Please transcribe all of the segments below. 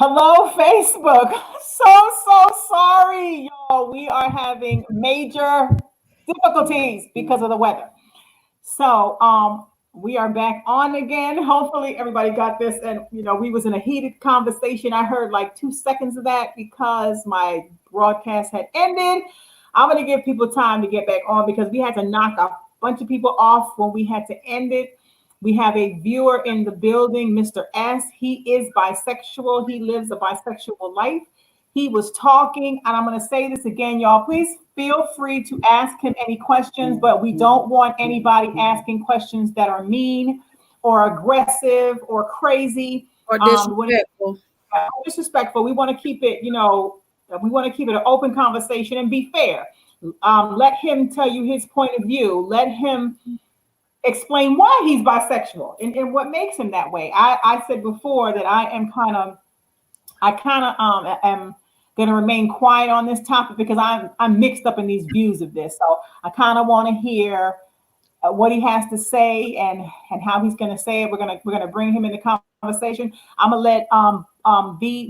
Hello, Facebook. So sorry, y'all. We are having major difficulties because of the weather. So we are back on again. Hopefully everybody got this. And we was in a heated conversation. I heard like 2 seconds of that because my broadcast had ended. I'm gonna give people time to get back on because we had to knock a bunch of people off when we had to end it. We have a viewer in the building, Mr. S. He is bisexual. He lives a bisexual life. He was talking, and I'm going to say this again, y'all. Please feel free to ask him any questions, but we don't want anybody asking questions that are mean or aggressive or crazy or disrespectful. Disrespectful. We want to keep it, we want to keep it an open conversation and be fair. Let him tell you his point of view. Let him explain why he's bisexual and what makes him that way. I said before that I am kind of am going to remain quiet on this topic because I'm mixed up in these views of this. So I kind of want to hear what he has to say and how he's going to say it. We're gonna bring him in the conversation. I'm gonna let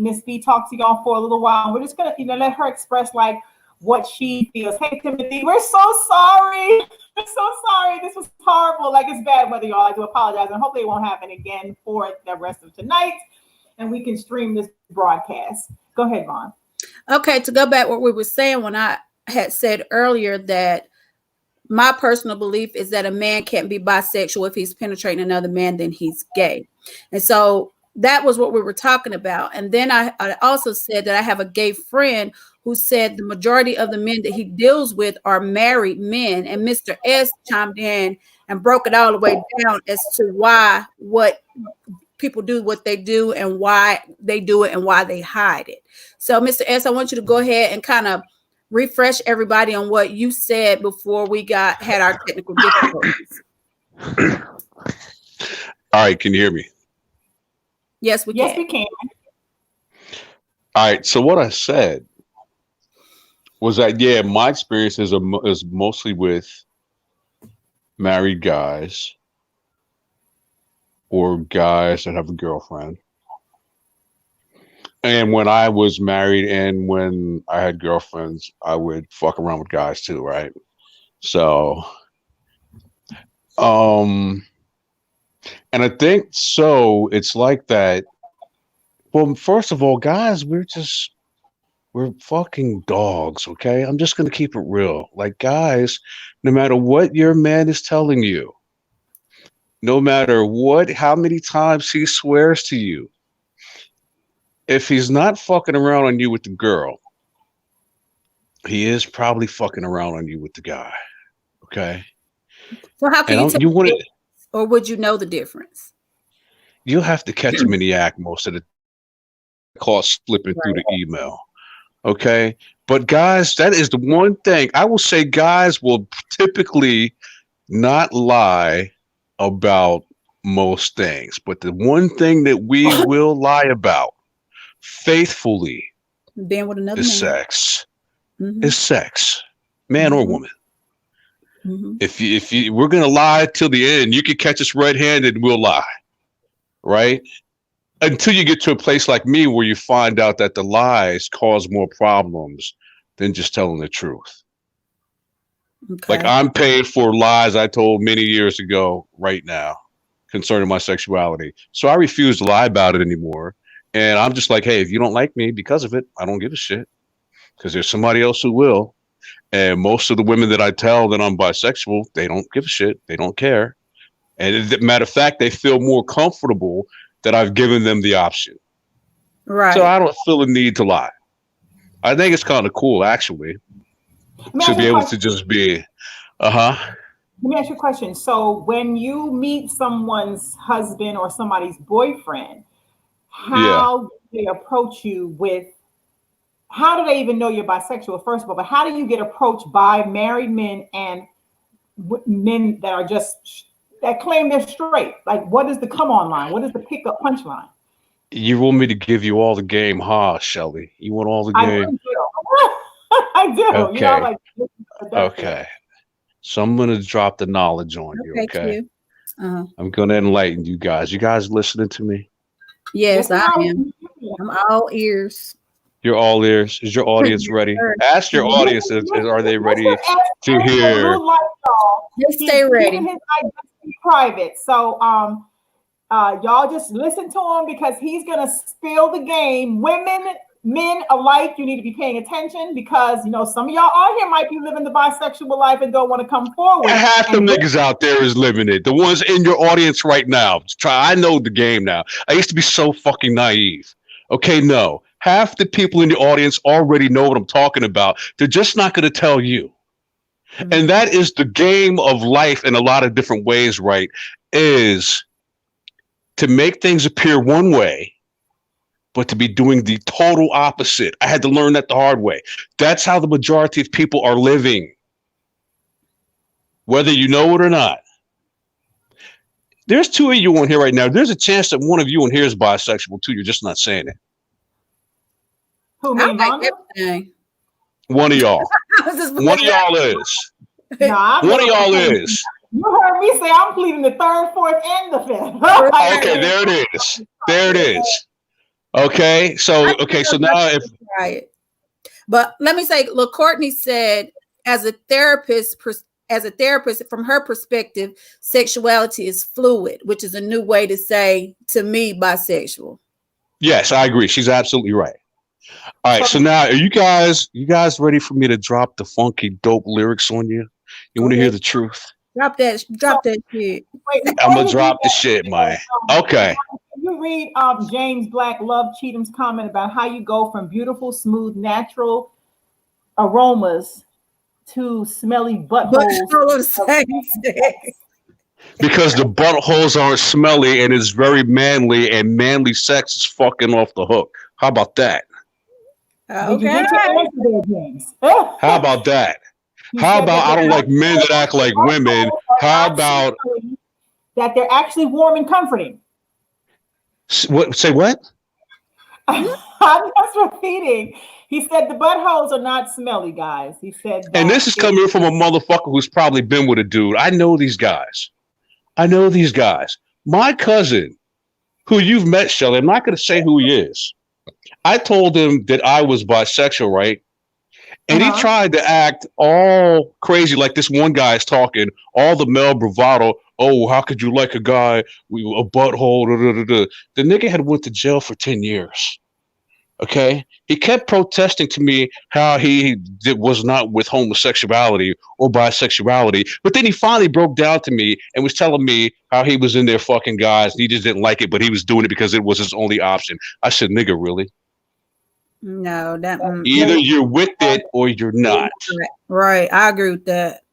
Miss V talk to y'all for a little while. We're just gonna let her express like what she feels. Hey Timothy, we're so sorry. I'm so sorry. This was horrible. Like, it's bad weather, y'all. I do apologize. And hopefully it won't happen again for the rest of tonight. And we can stream this broadcast. Go ahead, Vaughn. Okay, to go back what we were saying when I had said earlier that my personal belief is that a man can't be bisexual if he's penetrating another man, then he's gay. And so that was what we were talking about. And then I also said that I have a gay friend who said the majority of the men that he deals with are married men. And Mr. S chimed in and broke it all the way down as to why what people do what they do and why they do it and why they hide it. So Mr. S, I want you to go ahead and kind of refresh everybody on what you said before we had our technical difficulties. All right, can you hear me? Yes, we can. Yes, we can. All right, so what I said was that, yeah, my experience is mostly with married guys or guys that have a girlfriend. And when I was married and when I had girlfriends, I would fuck around with guys too, right? So, and I think so it's like that. Well, first of all, guys, we're fucking dogs, okay? I'm just gonna keep it real. Like, guys, no matter what your man is telling you, no matter how many times he swears to you, if he's not fucking around on you with the girl, he is probably fucking around on you with the guy. Okay. So how can you tell or would you know the difference? You'll have to catch him in the act most of the call slipping through the email. Okay. But guys, that is the one thing I will say. Guys will typically not lie about most things, but the one thing that we will lie about faithfully being with another is man. sex. Is sex, man or woman. If we're gonna lie till the end, you can catch us red-handed and we'll lie, right? Until you get to a place like me where you find out that the lies cause more problems than just telling the truth. Okay. Like, I'm paying for lies I told many years ago right now concerning my sexuality. So I refuse to lie about it anymore. And I'm just like, hey, if you don't like me because of it, I don't give a shit. Because there's somebody else who will. And most of the women that I tell that I'm bisexual, they don't give a shit. They don't care. And as a matter of fact, they feel more comfortable that I've given them the option. Right. So I don't feel a need to lie. I think it's kind of cool, actually, to be able to just be, Let me ask you a question. So when you meet someone's husband or somebody's boyfriend, how do they approach you with, how do they even know you're bisexual, first of all, but how do you get approached by married men and men that are that claim they're straight? Like, what is the come on line? What is the pickup punch line? You want me to give you all the game, huh, Shelby? You want all the game? I do. Okay. Okay. So I'm going to drop the knowledge on you, okay? I'm going to enlighten you guys. You guys listening to me? Yes, I am. I'm all ears. You're all ears. Is your audience ready? Ask your audience, are they ready to hear? They stay ready. His identity private. So y'all just listen to him because he's gonna spill the game. Women, men alike, you need to be paying attention because some of y'all out here might be living the bisexual life and don't want to come forward. And half the niggas out there is living it. The ones in your audience right now. I know the game now. I used to be so fucking naive. Okay, no. Half the people in the audience already know what I'm talking about. They're just not going to tell you. Mm-hmm. And that is the game of life in a lot of different ways, right? Is to make things appear one way, but to be doing the total opposite. I had to learn that the hard way. That's how the majority of people are living. Whether you know it or not. There's two of you on here right now. There's a chance that one of you on here is bisexual too. You're just not saying it. Who, me, like everything. One of y'all. One of y'all is. One of y'all is. You heard me say I'm pleading the third, fourth, and the fifth. Okay, there it is. There it is. Okay, so now if right. But let me say, look, Courtney said, as a therapist, from her perspective, sexuality is fluid, which is a new way to say, to me, bisexual. Yes, I agree. She's absolutely right. All right, so now are you guys ready for me to drop the funky dope lyrics on you? You want to hear the truth? Drop that shit. I'm gonna drop the shit, man. Okay. You read James Black Love Cheatham's comment about how you go from beautiful, smooth, natural aromas to smelly buttholes. Because the buttholes aren't smelly and it's very manly, and manly sex is fucking off the hook. How about that? Okay. How about that? How about I don't like men that act like women? How about that they're actually warm and comforting? What? Say what? I'm just repeating. He said the buttholes are not smelly, guys. He said that. And this is coming from a motherfucker who's probably been with a dude. I know these guys. My cousin, who you've met, Shelly, I'm not going to say who he is. I told him that I was bisexual, right? And he tried to act all crazy, like this one guy is talking, all the male bravado. Oh, how could you like a guy with a butthole? The nigga had went to jail for 10 years. Okay? He kept protesting to me how he was not with homosexuality or bisexuality. But then he finally broke down to me and was telling me how he was in there fucking guys. And he just didn't like it, but he was doing it because it was his only option. I said, nigga, really? No, that either you're with it or you're not. Right. I agree with that.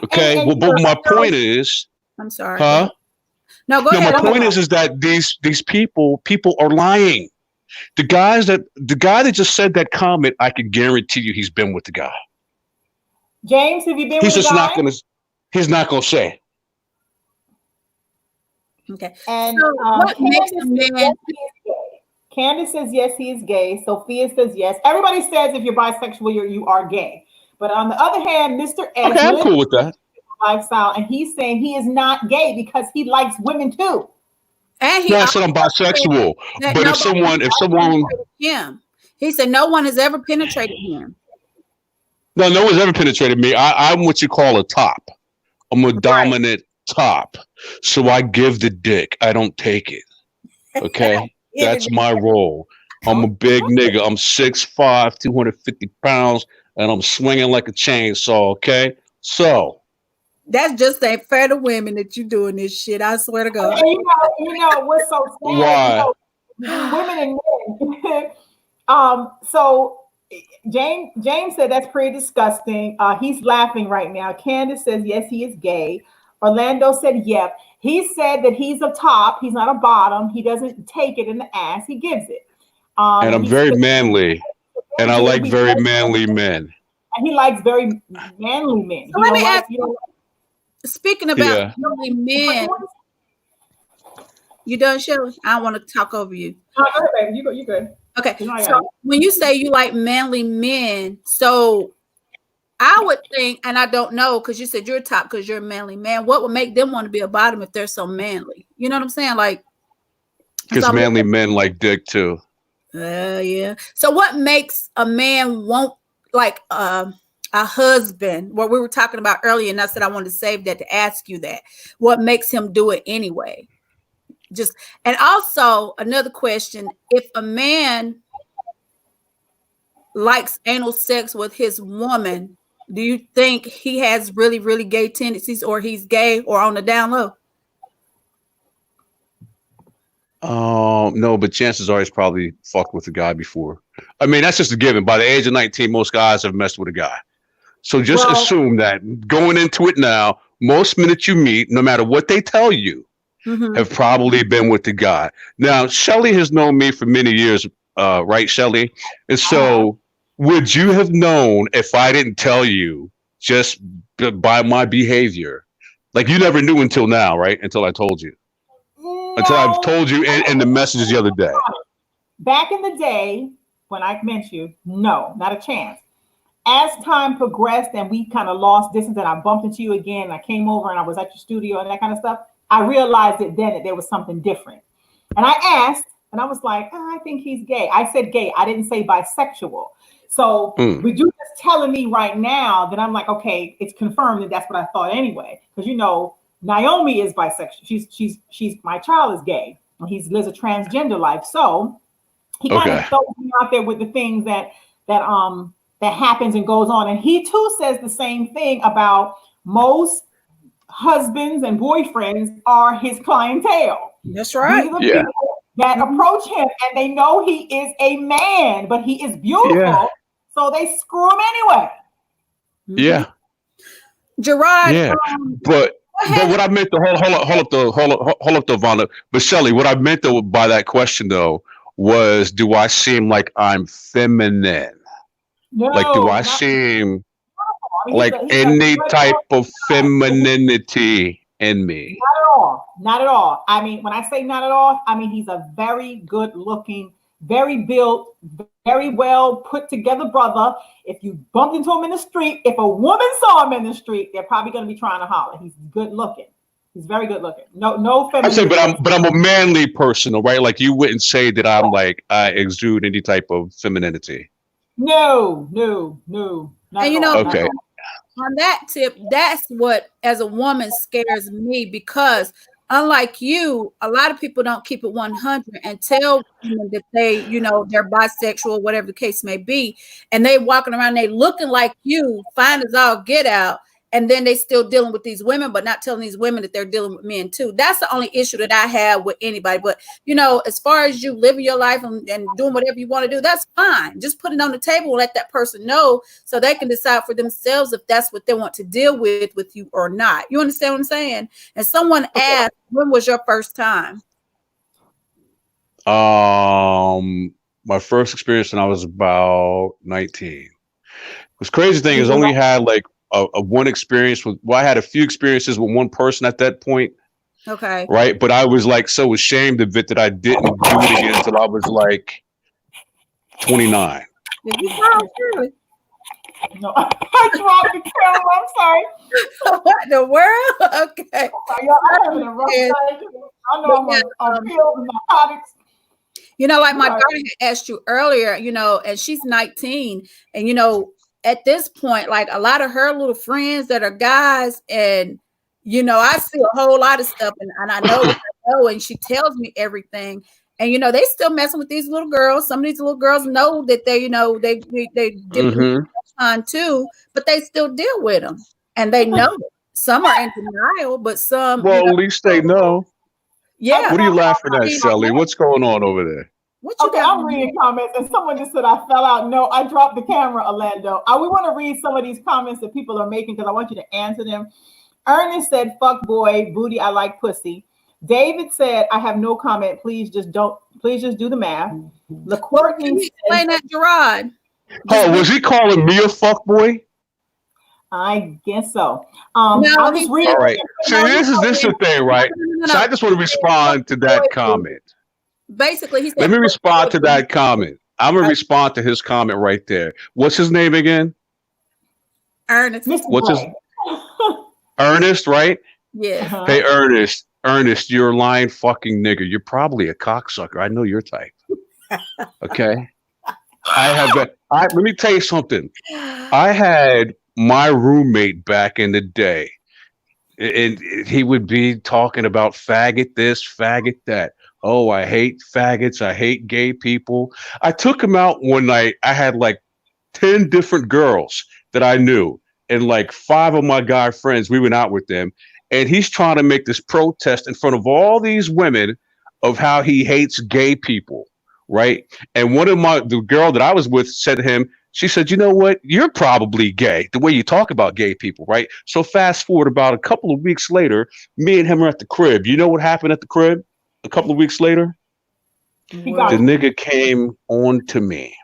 Okay. Well, but my point is, I'm sorry. Huh? No, go ahead. My point is that these people are lying. The guy that just said that comment, I can guarantee you he's been with the guy. James, have you been with the guy? He's not gonna say. Okay. And so what makes a man? Candace says yes, he is gay. Sophia says yes. Everybody says if you're bisexual, you are gay. But on the other hand, Mr. S, okay, I'm cool with that lifestyle, and he's saying he is not gay because he likes women too. And I said I'm bisexual. But if someone, he said no one has ever penetrated him. No one's ever penetrated me. I'm what you call a top. I'm a dominant top. So I give the dick. I don't take it. Okay. That's my role. I'm a big nigga. I'm 6'5", 250 pounds, and I'm swinging like a chainsaw. Okay, so that's just ain't fair to women that you doing this shit. I swear to God. And you know what's so sad? Why? Women and men. So James said that's pretty disgusting. He's laughing right now. Candace says yes, he is gay. Orlando said yep. He said that he's a top. He's not a bottom. He doesn't take it in the ass. He gives it. And I'm very manly. And I like very manly men. And he likes very manly men. So let me ask you. Speaking about manly men. You done, Shirley? I don't want to talk over you. Go ahead, baby. You good. Okay. So when you say you like manly men, so I would think, and I don't know, because you said you're a top because you're a manly man. What would make them want to be a bottom if they're so manly? You know what I'm saying? Like, Because manly men like dick too. Yeah. So what makes a man want like a husband? What we were talking about earlier, and I said I wanted to save that to ask you that. What makes him do it anyway? Just and also another question: if a man likes anal sex with his woman, do you think he has really, really gay tendencies, or he's gay, or on the down low? No, but chances are he's probably fucked with a guy before. I mean, that's just a given. By the age of 19, most guys have messed with a guy. So just assume that going into it now, most men that you meet, no matter what they tell you, have probably been with the guy. Now, Shelly has known me for many years, right, Shelly? And so would you have known if I didn't tell you just by my behavior? Like you never knew until now, right? Until I told you. No. Until I've told you in the messages the other day. Back in the day, when I met you, no, not a chance. As time progressed and we kind of lost distance and I bumped into you again, and I came over and I was at your studio and that kind of stuff, I realized it then that there was something different. And I asked, and I was like, I think he's gay. I said gay. I didn't say bisexual. So with you just telling me right now that I'm like, okay, it's confirmed that that's what I thought anyway. Because you know, Naomi is bisexual. She's my child is gay. He lives a transgender life. So he kind of throws me out there with the things that happens and goes on. And he too says the same thing about most husbands and boyfriends are his clientele. That's right. These are the people that approach him and they know he is a man, but he is beautiful. Yeah. So they screw him anyway. Yeah. Gerard. Yeah. But what I meant to hold up, Vonda. But Shelly, what I meant though by that question though was, do I seem like I'm feminine? No, like, do I seem like any type of femininity in me? Not at all. Not at all. I mean, when I say not at all, I mean he's a very good looking, very built, very well put together brother. If you bumped into him in the street, if a woman saw him in the street, they're probably going to be trying to holler. He's good looking. He's very good looking. No feminine. I say, but I'm a manly person, right? Like you wouldn't say that I'm like I exude any type of femininity. No. And you know, okay. On that tip, that's what as a woman scares me, because unlike you, a lot of people don't keep it 100 and tell women that they, you know, they're bisexual, whatever the case may be, and they walking around, they looking like you, fine as all get out, and then they still dealing with these women, but not telling these women that they're dealing with men too. That's the only issue that I have with anybody. But you know, as far as you living your life and doing whatever you want to do, that's fine. Just put it on the table and let that person know so they can decide for themselves if that's what they want to deal with you or not. You understand what I'm saying? And someone asked, when was your first time? My first experience when I was about 19. What's crazy thing is I only had like a one experience with, I had a few experiences with one person at that point. Okay. Right. But I was like so ashamed of it that I didn't do it again until I was like 29. Did you cry? No, I dropped the camera. I'm sorry. What in the world? Okay. I'm having a rough day. I know I'm on pills and narcotics. You know, like my daughter had asked you earlier, you know, and she's 19, and you know, at this point, like a lot of her little friends that are guys, and you know, I see a whole lot of stuff, and I know what I know, and she tells me everything. And you know, they still messing with these little girls. Some of these little girls know that they, you know, they dip on too, but they still deal with them, and they know it. Some are in denial, but some. Well, at least they know. Yeah. What are you laughing at, Shelly? What's going on over there? I'm reading comments, and someone just said I fell out. No, I dropped the camera, Orlando. We want to read some of these comments that people are making because I want you to answer them. Ernest said, "Fuck boy, booty. I like pussy." David said, "I have no comment. Please just do the math." LaCourtney explain that, Gerard. Oh, was he calling me a fuck boy? I guess so. No, I'll just read. All right. So this is the thing, right? So I just want to respond to that comment. Basically, he said, let me respond to that comment. I'm gonna respond to his comment right there. What's his name again? Ernest. What's his Ernest, right? Yeah. Hey, Ernest, Ernest, you're a lying fucking nigger. You're probably a cocksucker. I know your type. Okay. Let me tell you something. I had my roommate back in the day, and he would be talking about faggot this, faggot that. Oh, I hate faggots. I hate gay people. I took him out one night. I had like 10 different girls that I knew, and like 5 of my guy friends. We went out with them, and he's trying to make this protest in front of all these women of how he hates gay people, right? And the girl that I was with said to him, she said, you know what? You're probably gay, the way you talk about gay people, right? So fast forward about a couple of weeks later, me and him are at the crib. You know what happened at the crib a couple of weeks later? The nigga came on to me.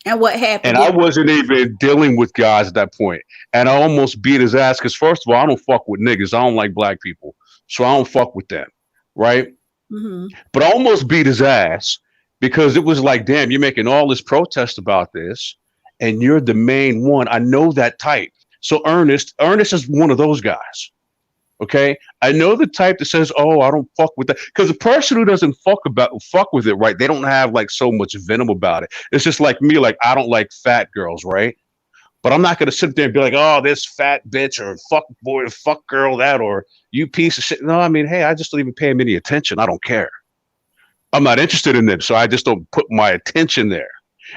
And what happened? And I wasn't even dealing with guys at that point. And I almost beat his ass because, first of all, I don't fuck with niggas. I don't like black people. So I don't fuck with them, right? Mm-hmm. But I almost beat his ass because it was like, damn, you're making all this protest about this, and you're the main one. I know that type. So Ernest is one of those guys. Okay, I know the type that says, "Oh, I don't fuck with that," because the person who doesn't fuck with it, right? They don't have like so much venom about it. It's just like me, like I don't like fat girls, right? But I'm not gonna sit there and be like, "Oh, this fat bitch," or "fuck boy," or "fuck girl," that, or "you piece of shit." No, I mean, hey, I just don't even pay them any attention. I don't care. I'm not interested in them, so I just don't put my attention there,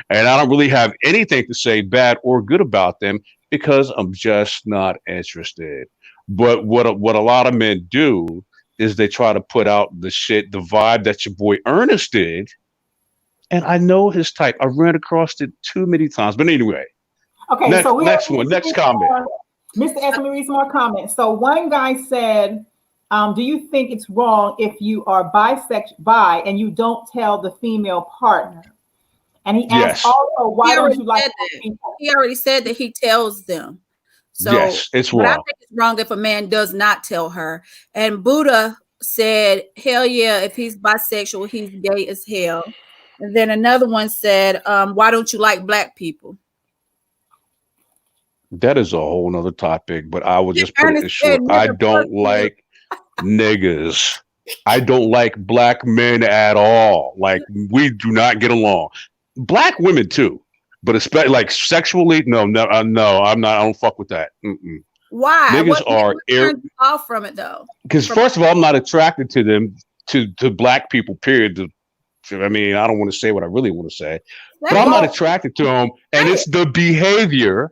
and I don't really have anything to say bad or good about them because I'm just not interested. But what a lot of men do is they try to put out the vibe that your boy Ernest did. And I know his type. I ran across it too many times. But anyway. Okay, next comment. Mr. S, let me read some more comments. So one guy said, do you think it's wrong if you are bi and you don't tell the female partner? And he asked also, why don't you like people? He already said that he tells them. So yes, it's wrong. But I think it's wrong if a man does not tell her. And Buddha said, hell yeah, if he's bisexual, he's gay as hell. And then another one said, why don't you like black people? That is a whole nother topic, but I will just put it in short. I don't like niggas. I don't like black men at all. Like, we do not get along. Black women too. But especially like sexually, no, I'm not. I don't fuck with that. Mm-mm. Why? Niggas are off from it though. Because first of all, I'm not attracted to them, to black people. Period. I mean, I don't want to say what I really want to say, but I'm not attracted to them, and it's the behavior.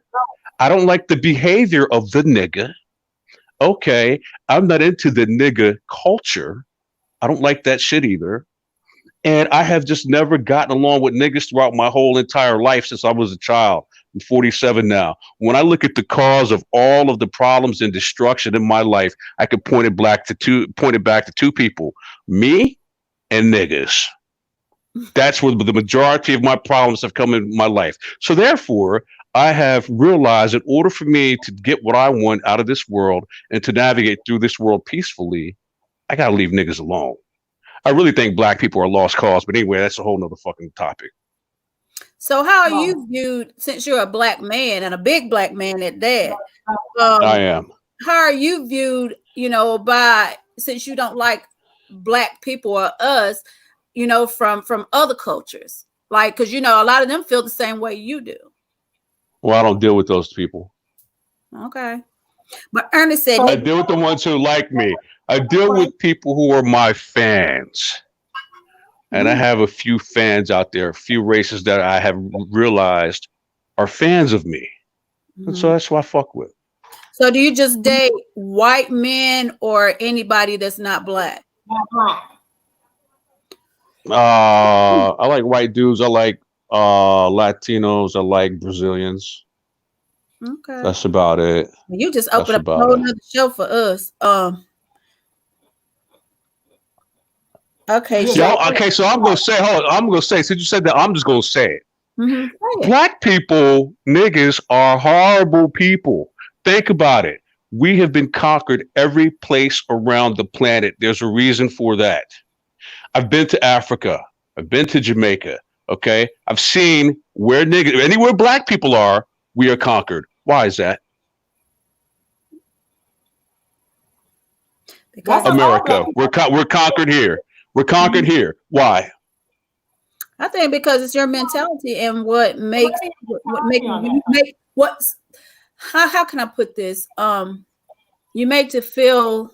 I don't like the behavior of the nigga. Okay, I'm not into the nigga culture. I don't like that shit either. And I have just never gotten along with niggas throughout my whole entire life since I was a child. I'm 47 now. When I look at the cause of all of the problems and destruction in my life, I could point it back to two people, me and niggas. That's where the majority of my problems have come in my life. So therefore, I have realized in order for me to get what I want out of this world and to navigate through this world peacefully, I got to leave niggas alone. I really think black people are lost cause, but anyway, that's a whole nother fucking topic. So how are you viewed, since you're a black man and a big black man at that? I am. How are you viewed, since you don't like black people or us, from other cultures? Like, because, a lot of them feel the same way you do. Well, I don't deal with those people. Okay. But Ernest said... I deal with the ones who like me. I deal with people who are my fans. And I have a few fans out there, a few races that I have realized are fans of me. And so that's who I fuck with. So do you just date white men or anybody that's not black? Not black. I like white dudes. I like Latinos. I like Brazilians. Okay. That's about it. You just opened up a whole nother show for us. Okay. So I'm gonna say, since you said that, I'm just gonna say it. Mm-hmm. Black people, niggas, are horrible people. Think about it. We have been conquered every place around the planet. There's a reason for that. I've been to Africa. I've been to Jamaica. Okay. I've seen where anywhere black people are, we are conquered. Why is that? Because That's America, we're conquered here. We're conquered here. Why? I think because it's your mentality and what makes you make what's how can I put this? You make to feel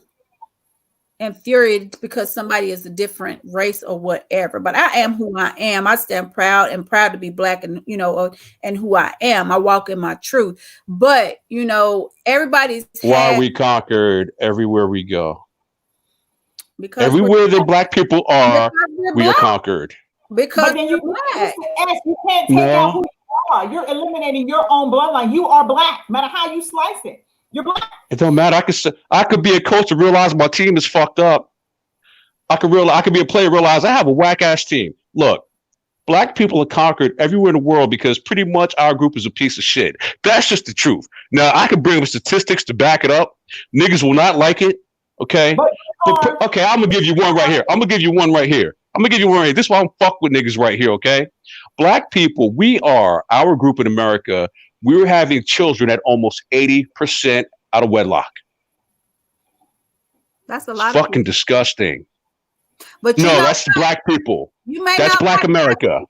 infuriated because somebody is a different race or whatever. But I am who I am. I stand proud to be Black, and and who I am. I walk in my truth. But everybody's why are we conquered everywhere we go? Because everywhere the Black people are, we are conquered. Because then you can't take out who you are. You're eliminating your own bloodline. You are Black, no matter how you slice it. You're Black. It don't matter. I could be a coach and realize my team is fucked up. I could be a player, realize I have a whack ass team. Look, Black people are conquered everywhere in the world because pretty much our group is a piece of shit. That's just the truth. Now I can bring statistics to back it up. Niggas will not like it. Okay. Okay, I'm gonna give you one right here. This is why I'm fuck with niggas right here. Okay. Black people, our group in America, we're having children at almost 80% out of wedlock. That's a lot. It's fucking disgusting. But that's Black people. That's Black America.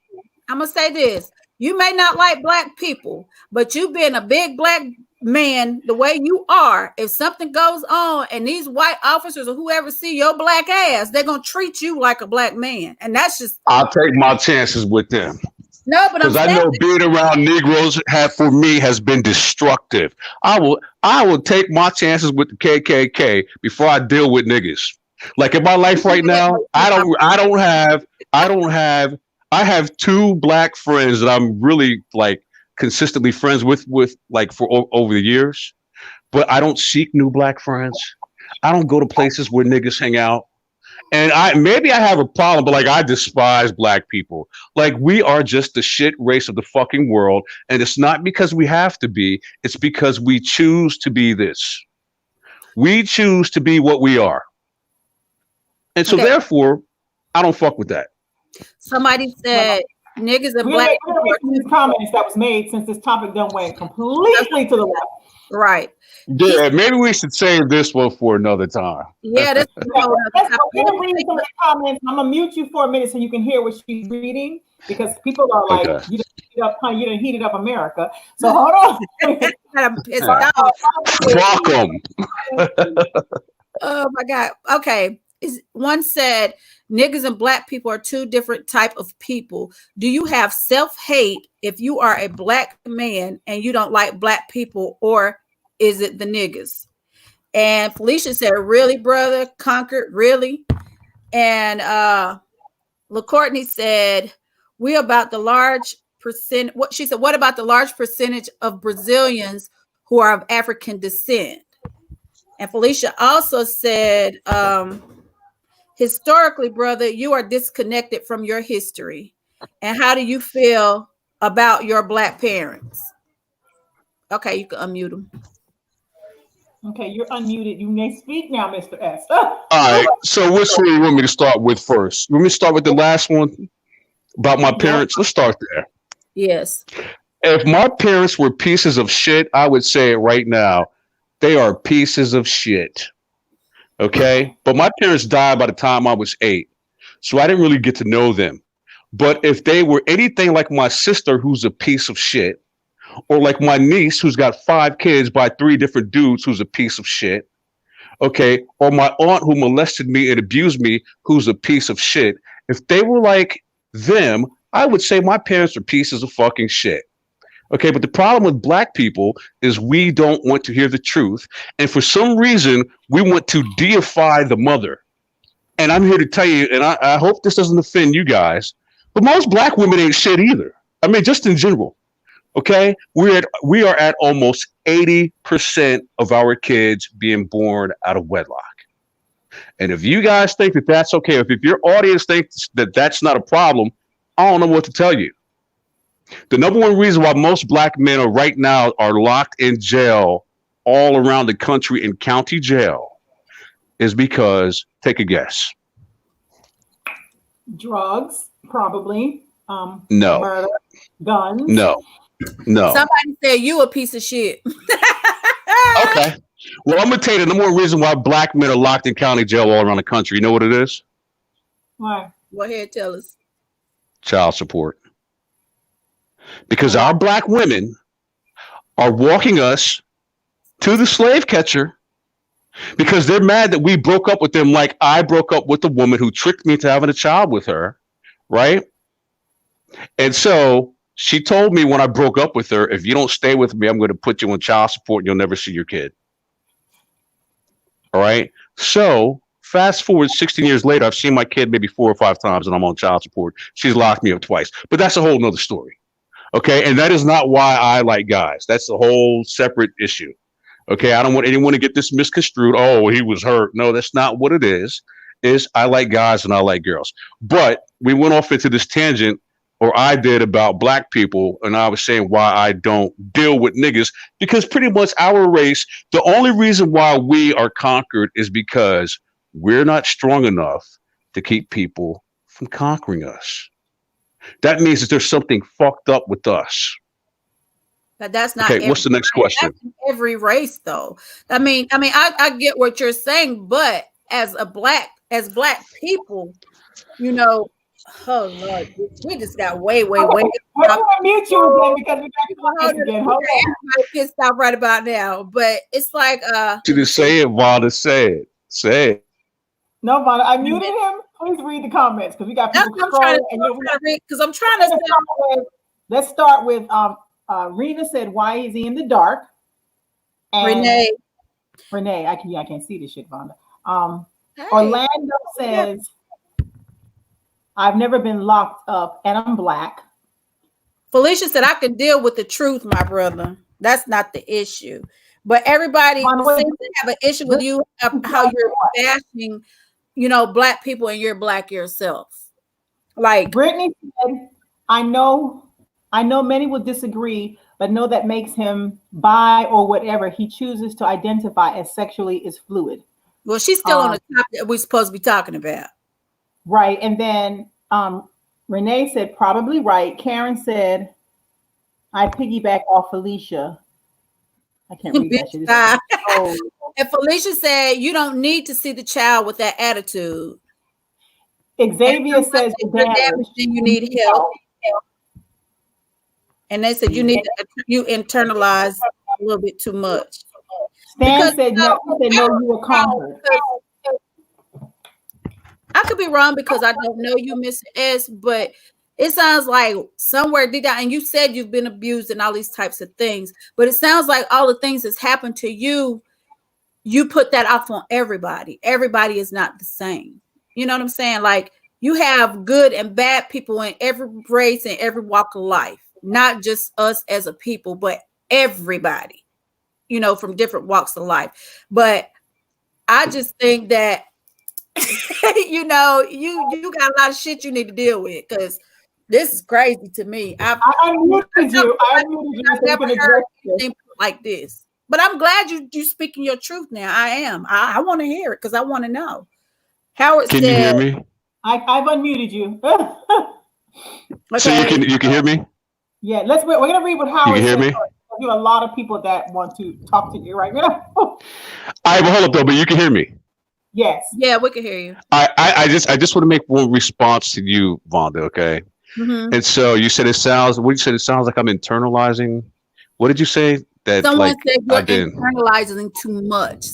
I'm gonna say this. You may not like Black people, but you being a big Black man the way you are, if something goes on and these white officers or whoever see your Black ass, they're gonna treat you like a Black man. And that's just, I'll take my chances with them. No, but because I know being around Negroes for me has been destructive. I will take my chances with the KKK before I deal with niggas. Like in my life right now, I have 2 Black friends that I'm really like consistently friends with like for over the years, but I don't seek new Black friends. I don't go to places where niggas hang out. And maybe I have a problem, but like I despise Black people. Like we are just the shit race of the fucking world. And it's not because we have to be, it's because we choose to be this. We choose to be what we are. And so therefore, I don't fuck with that. Somebody said niggas and Black people. These comments that was made since this topic done went completely to the left. Right. Yeah, maybe we should save this one for another time. Yeah, let's go read some of the comments. I'm gonna mute you for a minute so you can hear what she's reading, because people are like, you didn't heat it up America. So hold on. I'm pissed off. Fuck them. Oh my God. Okay. One said niggas and Black people are 2 different type of people. Do you have self-hate if you are a Black man and you don't like Black people, or is it the niggas? And Felicia said, really, brother? Conquered, really? And LaCourtney said, we about the large percent. What she said, what about the large percentage of Brazilians who are of African descent? And Felicia also said, historically, brother, you are disconnected from your history. And how do you feel about your Black parents? Okay, you can unmute them. Okay, you're unmuted. You may speak now, Mr. S. All right. So which one do you want me to start with first? You want me to start with the last one about my parents? Let's start there. Yes. If my parents were pieces of shit, I would say it right now. They are pieces of shit. Okay. But my parents died by the time I was 8. So I didn't really get to know them. But if they were anything like my sister, who's a piece of shit, or like my niece, who's got 5 kids by 3 different dudes, who's a piece of shit. Okay. Or my aunt who molested me and abused me, who's a piece of shit. If they were like them, I would say my parents are pieces of fucking shit. Okay, but the problem with Black people is we don't want to hear the truth. And for some reason, we want to deify the mother. And I'm here to tell you, and I hope this doesn't offend you guys, but most Black women ain't shit either. I mean, just in general. Okay, we are at almost 80% of our kids being born out of wedlock. And if you guys think that that's okay, if your audience thinks that that's not a problem, I don't know what to tell you. The number one reason why most Black men are right now are locked in jail all around the country in county jail is because, take a guess. Drugs, probably. No. Murder, guns. No. Somebody said you a piece of shit. Okay. Well, I'm gonna tell you the number one reason why black men are locked in county jail all around the country. You know what it is? Why? Go ahead, tell us. Child support. Because our black women are walking us to the slave catcher because they're mad that we broke up with them, like I broke up with the woman who tricked me into having a child with her, right? And so she told me when I broke up with her, if you don't stay with me, I'm going to put you on child support and you'll never see your kid. All right. So fast forward 16 years later, I've seen my kid maybe 4 or 5 times and I'm on child support. She's locked me up twice, but that's a whole nother story. Okay. And that is not why I like guys. That's a whole separate issue. Okay. I don't want anyone to get this misconstrued. Oh, he was hurt. No, that's not what it is. I like guys and I like girls. But we went off into this tangent, or I did, about black people, and I was saying why I don't deal with niggas, because pretty much our race, the only reason why we are conquered is because we're not strong enough to keep people from conquering us. That means that there's something fucked up with us. But that's not okay. What's the next question? Every race, though. I get what you're saying, but as black people, you know. Oh Lord, we just got way. I'm going to mute you again because we got to again. Hold on. I can stop right about now, but it's like to say it, Vonda. Say it. No, Vonda, I muted him. Please read the comments because we got people scrolling. Because I'm trying to. Let's start with Rena said, "Why is he in the dark?" And Renee, I can't see this shit, Vonda. Hey. Orlando says, I've never been locked up and I'm black. Felicia said, I can deal with the truth, my brother. That's not the issue. But everybody seems to have an issue with you, how you're bashing, black people, and you're black yourself. Like Brittany said, I know many will disagree, but know that makes him bi or whatever he chooses to identify as sexually is fluid. Well, she's still on the topic that we're supposed to be talking about. Right. And then Renee said, probably right. Karen said, I piggyback off Felicia. I can't read that shit. And Felicia said, you don't need to see the child with that attitude. Xavier says, you need help. And they said, you internalize a little bit too much. Stan said, no, you were conquered. I could be wrong because I don't know you, Mr. S, but it sounds like somewhere deep down, and you said you've been abused and all these types of things, but it sounds like all the things that's happened to you, you put that off on everybody. Everybody is not the same. You know what I'm saying? Like you have good and bad people in every race and every walk of life, not just us as a people, but everybody, from different walks of life. But I just think that you got a lot of shit you need to deal with because this is crazy to me. I muted you. I've never heard anything like this. But I'm glad you speaking your truth now. I am. I want to hear it because I want to know. Howard Can said, you hear me? I've unmuted you. Okay. So you can hear me? Yeah, we're gonna read what Howard said. You can hear me? There's a lot of people that want to talk to you right now. All right, but hold up though, but you can hear me. Yes. Yeah, we can hear you. I just want to make one response to you, Vonda, okay? Mm-hmm. And so you said it sounds like I'm internalizing. What did you say? That someone said you're internalizing too much.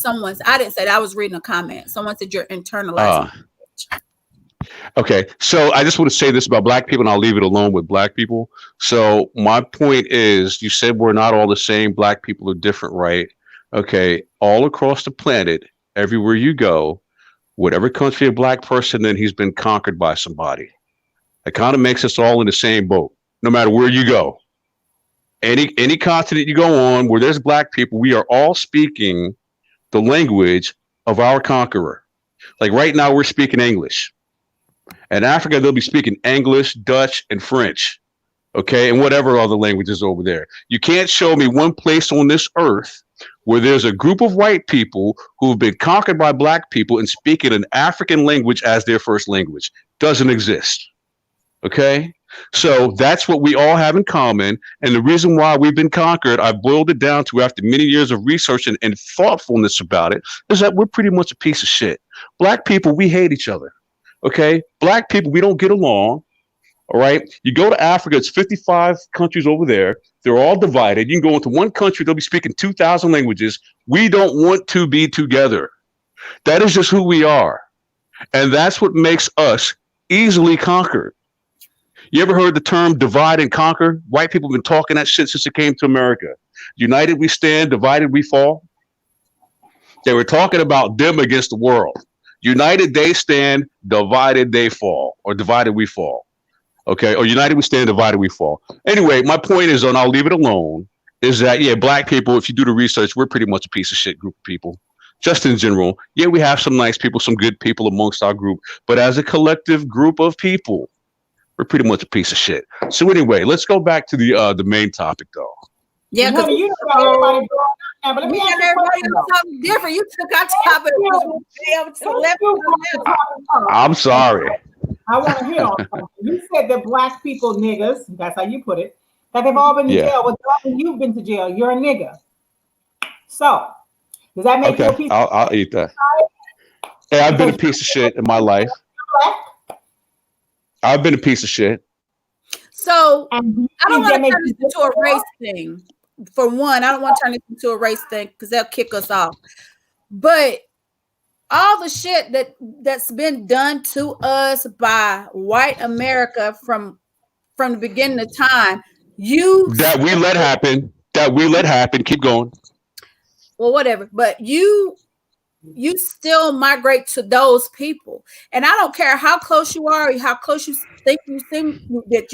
I didn't say that. I was reading a comment. Someone said you're internalizing too much. Okay. So I just want to say this about black people and I'll leave it alone with black people. So my point is, you said we're not all the same. Black people are different, right? Okay. All across the planet, everywhere you go, whatever country a black person in, he's been conquered by somebody. It kind of makes us all in the same boat, no matter where you go. Any continent you go on where there's black people, we are all speaking the language of our conqueror. Like right now, we're speaking English. In Africa, they'll be speaking English, Dutch, and French. Okay, and whatever other languages over there. You can't show me one place on this earth where there's a group of white people who've been conquered by black people and speaking an African language as their first language. Doesn't exist. Okay? So that's what we all have in common. And the reason why we've been conquered, I boiled it down to after many years of research and thoughtfulness about it, is that we're pretty much a piece of shit. Black people, we hate each other. Okay? Black people, we don't get along. All right. You go to Africa, it's 55 countries over there. They're all divided. You can go into one country, they'll be speaking 2,000 languages. We don't want to be together. That is just who we are. And that's what makes us easily conquered. You ever heard the term divide and conquer? White people have been talking that shit since it came to America. United we stand, divided we fall. They were talking about them against the world. United they stand, divided they fall, or divided we fall. Okay, or united we stand, divided we fall. Anyway, my point is, and I'll leave it alone, is that, yeah, black people, if you do the research, we're pretty much a piece of shit group of people. Just in general. Yeah, we have some nice people, some good people amongst our group, but as a collective group of people, we're pretty much a piece of shit. So anyway, let's go back to the main topic, though. Yeah, because you know everybody now, but let me ask you something different. You took our topic to the left. I'm sorry. I want to hear on something. You said that black people, niggas, that's how you put it, that they've all been to jail. Well, you've been to jail. You're a nigga. So, does that make you a piece I'll eat that. Hey, I've been a piece of shit in my life. I've been a piece of shit. So, I don't want to turn this into a race thing. For one, I don't want to turn this into a race thing because they'll kick us off. But all the shit that's been done to us by white America from the beginning of time, that we let happen. Keep going. Well, whatever. But you still migrate to those people, and I don't care how close you are, or how close you think you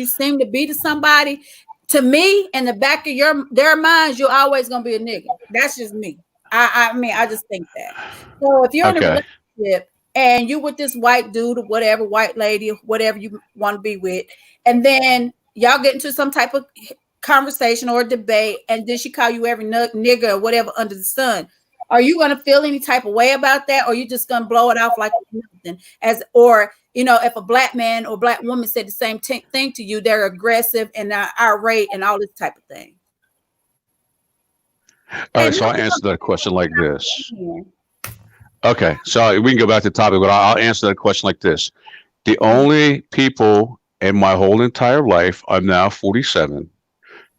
seem to be to somebody. To me, in the back of their minds, you're always gonna be a nigga. That's just me. I mean, I just think that. So if you're in a relationship and you're with this white dude or whatever, white lady, or whatever you want to be with, and then y'all get into some type of conversation or debate, and then she call you every nigga or whatever under the sun, are you going to feel any type of way about that, or you just going to blow it off like nothing? Or if a black man or black woman said the same thing to you, they're aggressive and irate and all this type of thing. All right, so I'll answer that question like this. Okay, so we can go back to the topic, but I'll answer that question like this. The only people in my whole entire life, I'm now 47,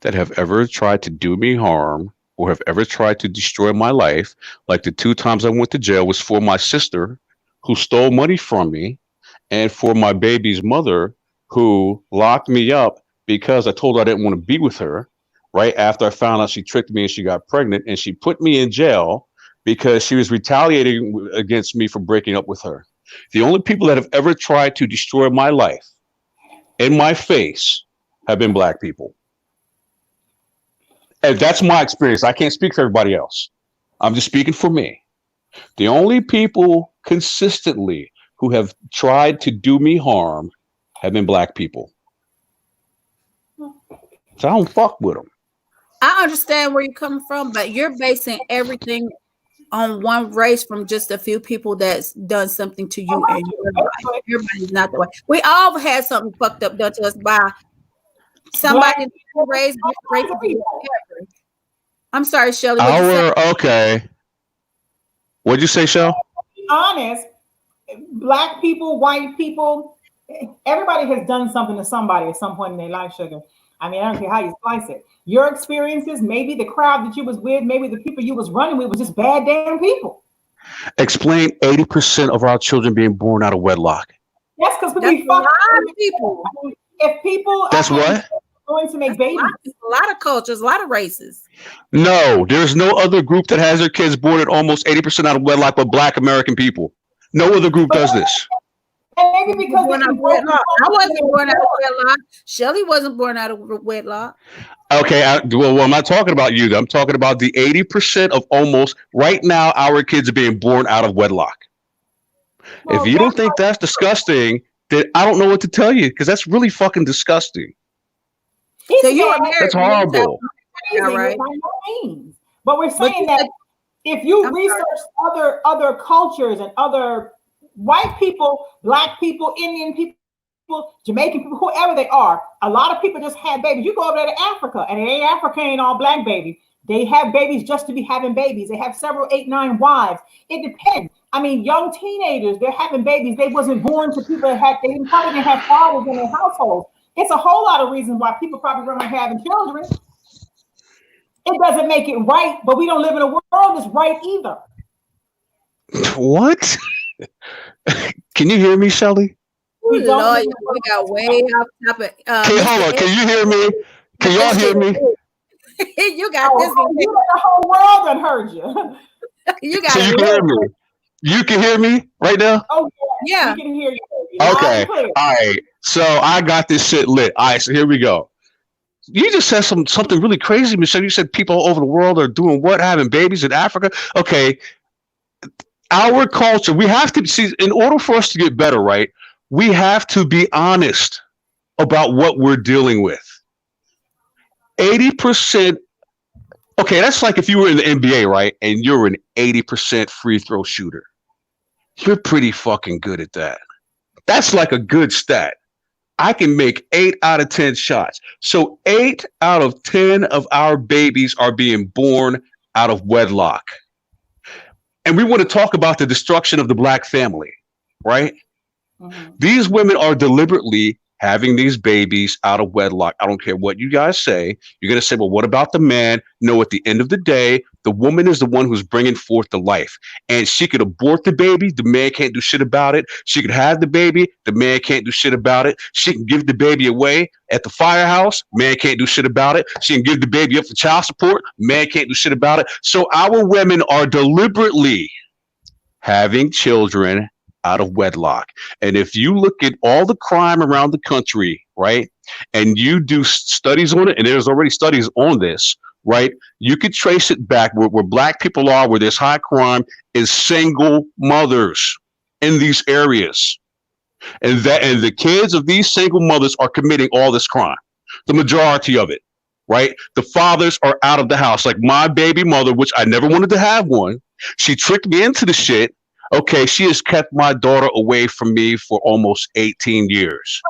that have ever tried to do me harm or have ever tried to destroy my life, like the 2 times I went to jail, was for my sister who stole money from me and for my baby's mother who locked me up because I told her I didn't want to be with her. Right after I found out she tricked me and she got pregnant, and she put me in jail because she was retaliating against me for breaking up with her. The only people that have ever tried to destroy my life in my face have been black people. And that's my experience. I can't speak for everybody else. I'm just speaking for me. The only people consistently who have tried to do me harm have been black people. So I don't fuck with them. I understand where you're coming from, but you're basing everything on one race from just a few people that's done something to you and your life. Everybody's not that way. We all had something fucked up done to us by somebody raised. I'm sorry, Shelly. Okay. What'd you say, Shell? To be honest, black people, white people, everybody has done something to somebody at some point in their life, sugar. I mean, I don't care how you slice it. Your experiences, maybe the crowd that you was with, maybe the people you was running with was just bad damn people. Explain 80% of our children being born out of wedlock. That's because we fuck people. If people that's what going to make babies, a lot of cultures, a lot of races. No, there's no other group that has their kids born at almost 80% out of wedlock but black American people. No other group does this. And maybe because I wasn't born out of wedlock. Shelly wasn't born out of wedlock. Okay, well, I'm not talking about you. I'm talking about the 80% of almost right now. Our kids are being born out of wedlock. Well, if you don't think that's disgusting, then I don't know what to tell you, because that's really fucking disgusting. So you're American. That's horrible. Right? But we're saying that if you research other cultures and other white people, black people, Indian people, people, Jamaican people, whoever they are, a lot of people just have babies. You go over there to Africa, and Africa ain't all black baby. They have babies just to be having babies. They have several 8, 9 wives. It depends. I mean, young teenagers, they're having babies. They wasn't born to people they probably didn't have fathers in their households. It's a whole lot of reasons why people probably don't having children. It doesn't make it right, but we don't live in a world that's right either. What? Can you hear me, Shelly? We got way off topic. Hold on. Can you hear me? Can y'all hear me? You got this. The whole world done heard you. You got so you can hear me. You can hear me right now? Oh, yeah. We can hear you. Okay. All right. So I got this shit lit. All right. So here we go. You just said something really crazy, Michelle. You said people all over the world are doing what? Having babies in Africa? Okay. Our culture, we have to see, in order for us to get better, right? We have to be honest about what we're dealing with. 80%. Okay, that's like if you were in the NBA, right? And you're an 80% free throw shooter. You're pretty fucking good at that. That's like a good stat. I can make 8 out of 10 shots. So 8 out of 10 of our babies are being born out of wedlock. And we want to talk about the destruction of the black family, right? Mm-hmm. These women are deliberately having these babies out of wedlock. I don't care what you guys say. You're going to say, well, what about the man? No, at the end of the day, the woman is the one who's bringing forth the life. And she could abort the baby. The man can't do shit about it. She could have the baby. The man can't do shit about it. She can give the baby away at the firehouse. Man can't do shit about it. She can give the baby up for child support. Man can't do shit about it. So our women are deliberately having children out of wedlock. And if you look at all the crime around the country, right, and you do studies on it, and there's already studies on this, right, you could trace it back where black people are, where there's high crime, is single mothers in these areas. And the kids of these single mothers are committing all this crime, the majority of it, right? The fathers are out of the house. Like my baby mother, which I never wanted to have one, she tricked me into the shit. Okay, she has kept my daughter away from me for almost 18 years.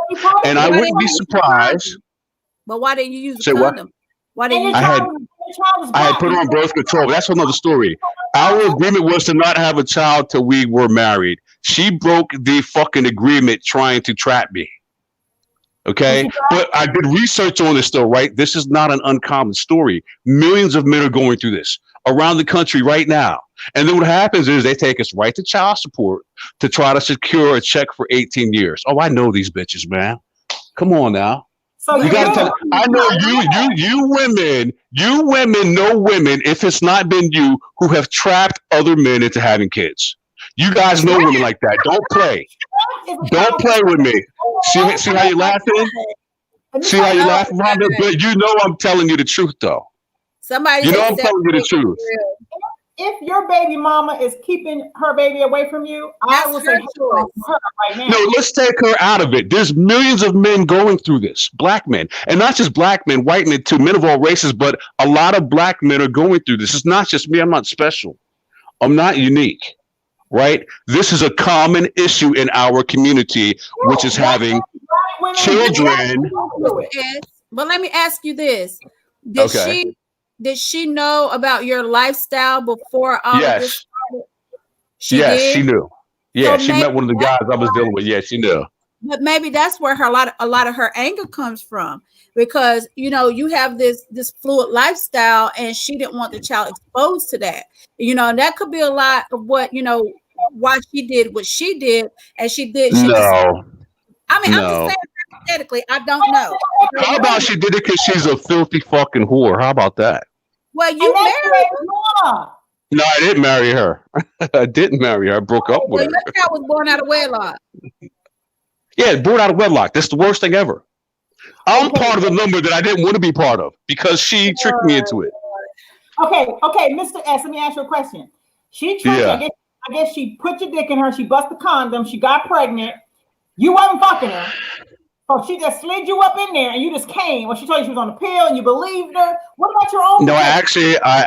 And I wouldn't be surprised. But why didn't you use a condom? Why didn't you? I had put her on birth control. That's another story. Our agreement was to not have a child till we were married. She broke the fucking agreement trying to trap me. Okay, but I did research on this though, right? This is not an uncommon story. Millions of men are going through this around the country right now. And then what happens is they take us right to child support to try to secure a check for 18 years. Oh, I know these bitches, man. Come on now. So you gotta tell. I know you women know women, if it's not been you, who have trapped other men into having kids. You guys know women like that. Don't play. Don't play with me. See how you're laughing? See how you're laughing, Rhonda? But you know I'm telling you the truth, though. Somebody, you know I'm telling you the truth. If your baby mama is keeping her baby away from you, I will say her right now. No, let's take her out of it. There's millions of men going through this, black men, and not just black men, white men too, men of all races, but a lot of black men are going through this. It's not just me. I'm not special. I'm not unique, right? This is a common issue in our community, which is having children. But let me ask you this. Did she know about your lifestyle before all of this started? She knew. Yeah, so she met one of the guys I was dealing with. Yeah, she knew. But maybe that's where a lot of her anger comes from, because you have this fluid lifestyle, and she didn't want the child exposed to that. And that could be a lot of what why she did what she did, and she did. I'm just saying hypothetically. I don't know. How about she did it because she's a filthy fucking whore? How about that? Well, you married her. No, I didn't marry her. I didn't marry her. I broke up with her. Your child was born out of wedlock. Yeah, born out of wedlock. That's the worst thing ever. I'm part of the number that I didn't want to be part of because she tricked me into it. Okay, Mr. S, let me ask you a question. She tricked you. I guess she put your dick in her. She busted the condom. She got pregnant. You wasn't fucking her. So she just slid you up in there and you just came. Or she told you she was on the pill and you believed her. What about your own? No, I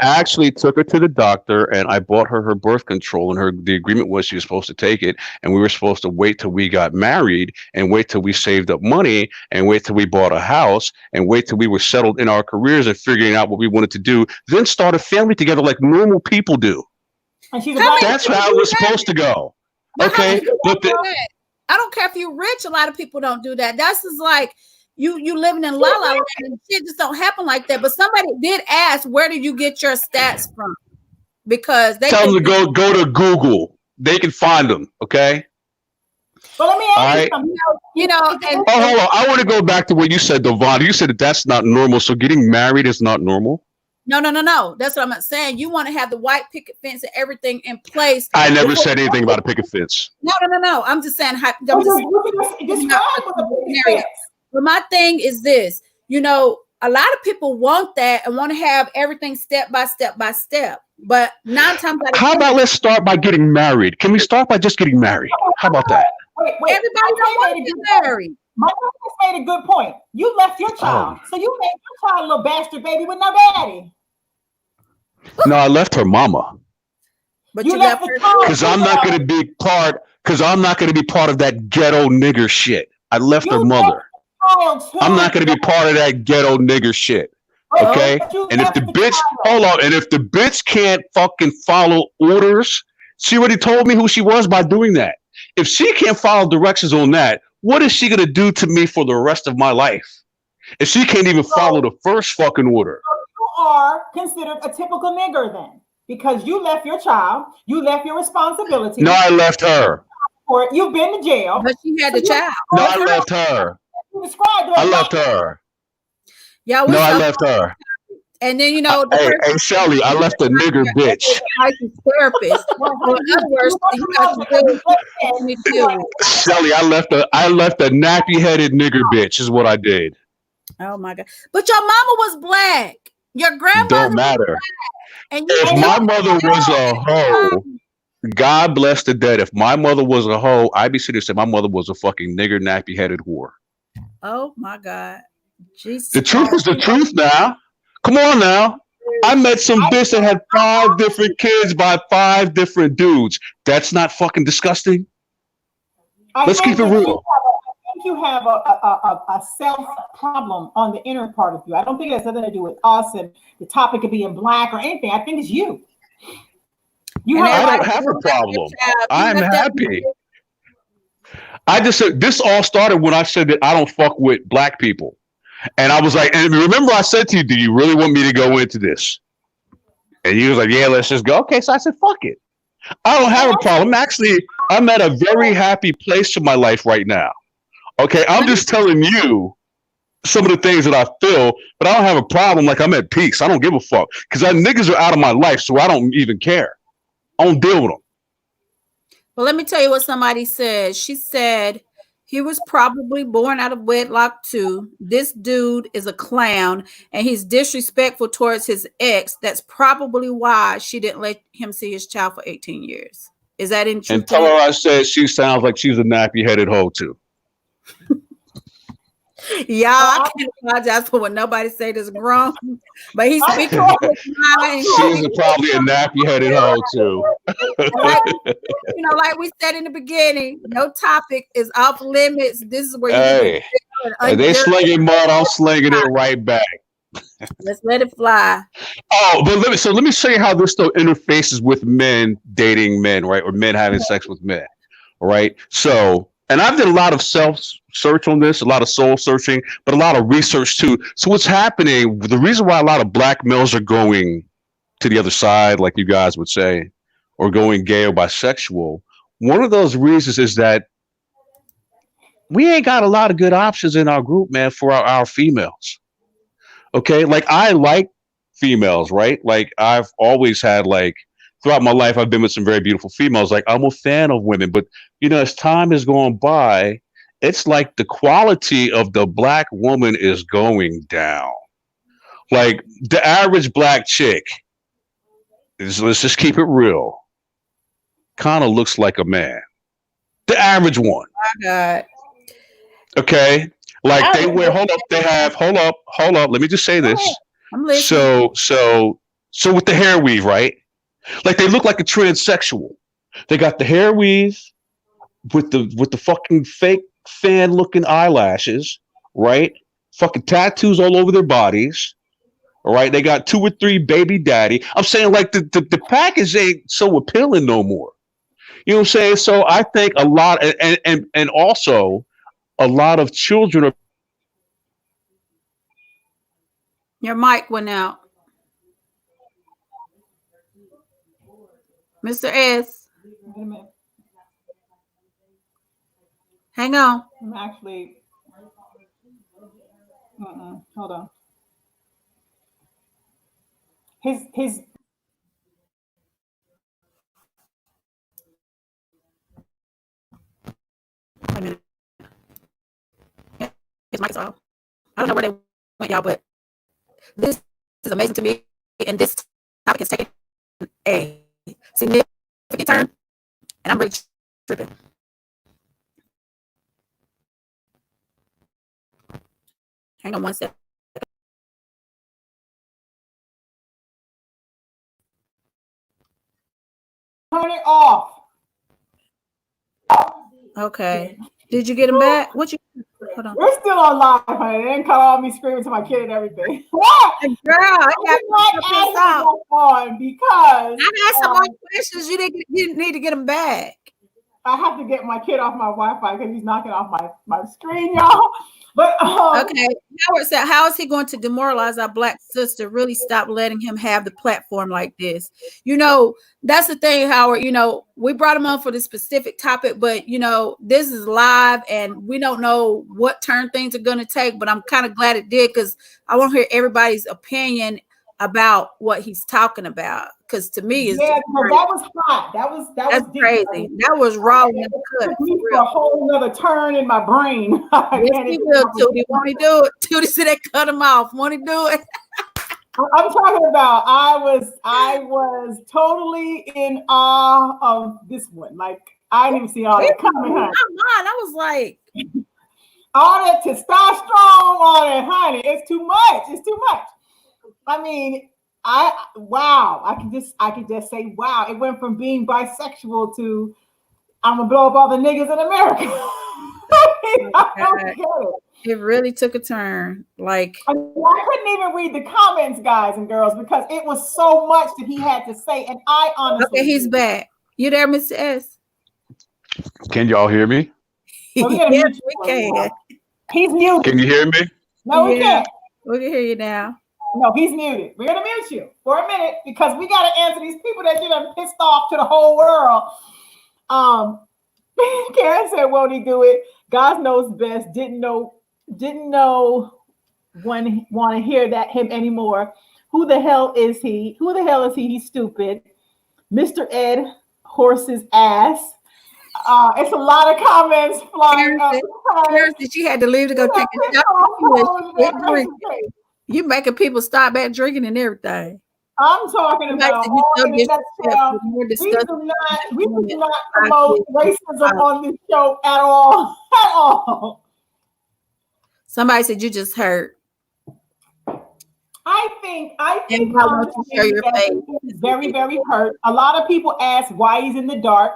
actually took her to the doctor and I bought her birth control, and the agreement was she was supposed to take it, and we were supposed to wait till we got married and wait till we saved up money and wait till we bought a house and wait till we were settled in our careers and figuring out what we wanted to do, then start a family together like normal people do. And she's That's how it was supposed to go. Okay, but I don't care if you're rich. A lot of people don't do that. That's just like you living in la la land, and shit just don't happen like that. But somebody did ask, where did you get your stats from? Because they tell them to go to Google. They can find them. Okay. But let me ask you something. And hold on. I want to go back to what you said, Devon. You said that's not normal. So getting married is not normal. No. That's what I'm saying. You want to have the white picket fence and everything in place. I never said anything about a picket fence. No. I'm just saying. But my thing is this. A lot of people want that and want to have everything step by step by step. But 9 times out of 10, how about let's start by getting married? Can we start by just getting married? How about that? Wait. Everybody don't want to get married. My mom just made a good point. You left your child. So you made your child a little bastard baby with no daddy. No, I left her mama. But you left her because I'm not going to be part of that ghetto nigger shit. I left her mother. I'm not going to be part of that ghetto nigger shit. Okay? And if the bitch can't fucking follow orders, she already told me who she was by doing that. If she can't follow directions on that, what is she going to do to me for the rest of my life? If she can't even follow the first fucking order. You are considered a typical nigger then, because you left your child, you left your responsibility. No, I left her. You've been to jail. But she had the child. No, I left her. I left her. Yeah, I left her. And then hey, Shelly, I left a nigger bitch. Therapist. In other words, you got to do. Shelly, I left a nappy-headed nigger bitch. Is what I did. Oh my God! But your mama was black. Your grandmother don't matter. And if my mother was a hoe, God bless the dead. If my mother was a hoe, I'd be sitting there saying my mother was a fucking nigger, nappy-headed whore. Oh my God! Jesus. The truth is the truth now. Come on now. I met some bitch that had 5 different kids by 5 different dudes. That's not fucking disgusting. Let's keep it real. I think you have a self problem on the inner part of you. I don't think it has nothing to do with us and the topic of being black or anything. I think it's you. I don't have a problem. I'm happy. I just said this all started when I said that I don't fuck with black people. And I was like, and remember I said to you, do you really want me to go into this? And you was like, yeah, let's just go. Okay, so I said, fuck it. I don't have a problem. Actually, I'm at a very happy place in my life right now. Okay, I'm just telling you some of the things that I feel, but I don't have a problem. Like, I'm at peace. I don't give a fuck. Because niggas are out of my life, so I don't even care. I don't deal with them. Well, let me tell you what somebody said. She said, he was probably born out of wedlock too. This dude is a clown and he's disrespectful towards his ex. That's probably why she didn't let him see his child for 18 years. Is that in truth? And tell her I said she sounds like she's a nappy-headed hoe too. Y'all, I can't apologize for what nobody said is wrong, but he's speaking his mind. She's probably a nappy-headed hoe too. Like we said in the beginning, no topic is off limits. This is where you and they slinging mud, I'm slinging it right back. Let's let it fly. Oh, but let me show you how this still interfaces with men dating men, right? Or men having sex with men, right? So, and I've done a lot of self-search on this, a lot of soul searching, but a lot of research too. So what's happening, the reason why a lot of black males are going to the other side, like you guys would say, or going gay or bisexual, one of those reasons is that we ain't got a lot of good options in our group, man, for our females. Okay, like I like females, right? Like I've always had, like, throughout my life, I've been with some very beautiful females. Like I'm a fan of women, but as time is going by, it's like the quality of the black woman is going down. Like the average black chick, let's just keep it real, kind of looks like a man. The average one. Oh my God. Okay. Like they wear. Hold up. They have. Hold up. Hold up. Let me just say this. I'm listening. So with the hair weave, right? Like they look like a transsexual. They got the hair weave with the fucking fake fan looking eyelashes, right? Fucking tattoos all over their bodies. All right. They got 2 or 3 baby daddy. I'm saying like the package ain't so appealing no more. You know what I'm saying? So I think a lot and also a lot of children are. Your mic went out. Mr. S. Wait a minute. Hang on. I'm actually. Hold on. His. Wait a minute. His mic is off. I don't know where they went, y'all, but this is amazing to me. And this topic has taken a significant turn. And I'm really tripping. Hang on one second. Turn it off. Okay. Did you get him back? What you? Hold on. We're still on live, honey. They didn't cut off me screaming to my kid and everything. What? Girl, I got on because I had some more questions. You didn't need to get him back. I have to get my kid off my Wi-Fi because he's knocking off my screen, y'all. But okay, Howard said, how is he going to demoralize our Black sister? Really stop letting him have the platform like this. You know, that's the thing, Howard. You know, we brought him on for this specific topic, but you know, this is live and we don't know what turn things are going to take. But I'm kind of glad it did because I want to hear everybody's opinion about what he's talking about. Because to me, it's that was hot. That's crazy. That was raw. It took me for a whole nother turn in my brain. Yes, he will, Tootie. Won't he do it? Tootie said they cut him off. Won't he do it? I'm talking about I was totally in awe of this one. Like I didn't even see all that coming. I was like, all that testosterone, all that, honey. It's too much. It's too much. I mean, I could just say wow. It went from being bisexual to I'm gonna blow up all the niggas in America. I don't get it. It really took a turn. Like I couldn't even read the comments, guys and girls, because it was so much that he had to say. And I honestly, okay, he's back. You there, Mr. S? Can y'all hear me? Yes, we can. He's muted. Can you hear me? No, we can't. We can hear you now. No, he's muted. We're gonna mute you for a minute because we gotta answer these people that you done pissed off to the whole world. Karen said, "Won't he do it? God knows best. Didn't know when want to hear that him anymore. Who the hell is he? He's stupid. Mr. Ed, horse's ass." It's a lot of comments flying up. She had to leave to go take a shot. You making people stop at drinking and everything. I'm talking about we do not promote racism on this show at all. At all. Somebody said you just hurt. I think why don't you show your face? He's very, very hurt. A lot of people ask why he's in the dark.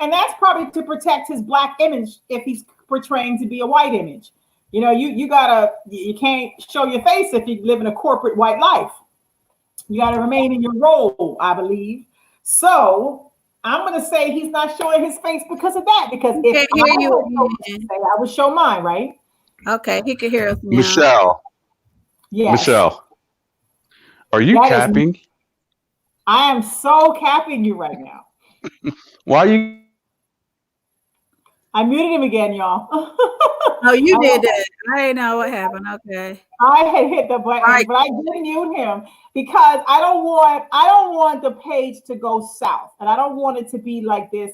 And that's probably to protect his Black image if he's portraying to be a white image. You know, you can't show your face if you live in a corporate white life. You got to remain in your role, I believe. So I'm going to say he's not showing his face because of that. Because if I would show mine, right? Okay, he can hear us now. Michelle. Yes. Michelle, are you capping? I am so capping you right now. Why are you? I muted him again, y'all. Oh, you did that. I didn't know what happened. Okay. I had hit the button, but I did mute him because I don't want the page to go south, and I don't want it to be like this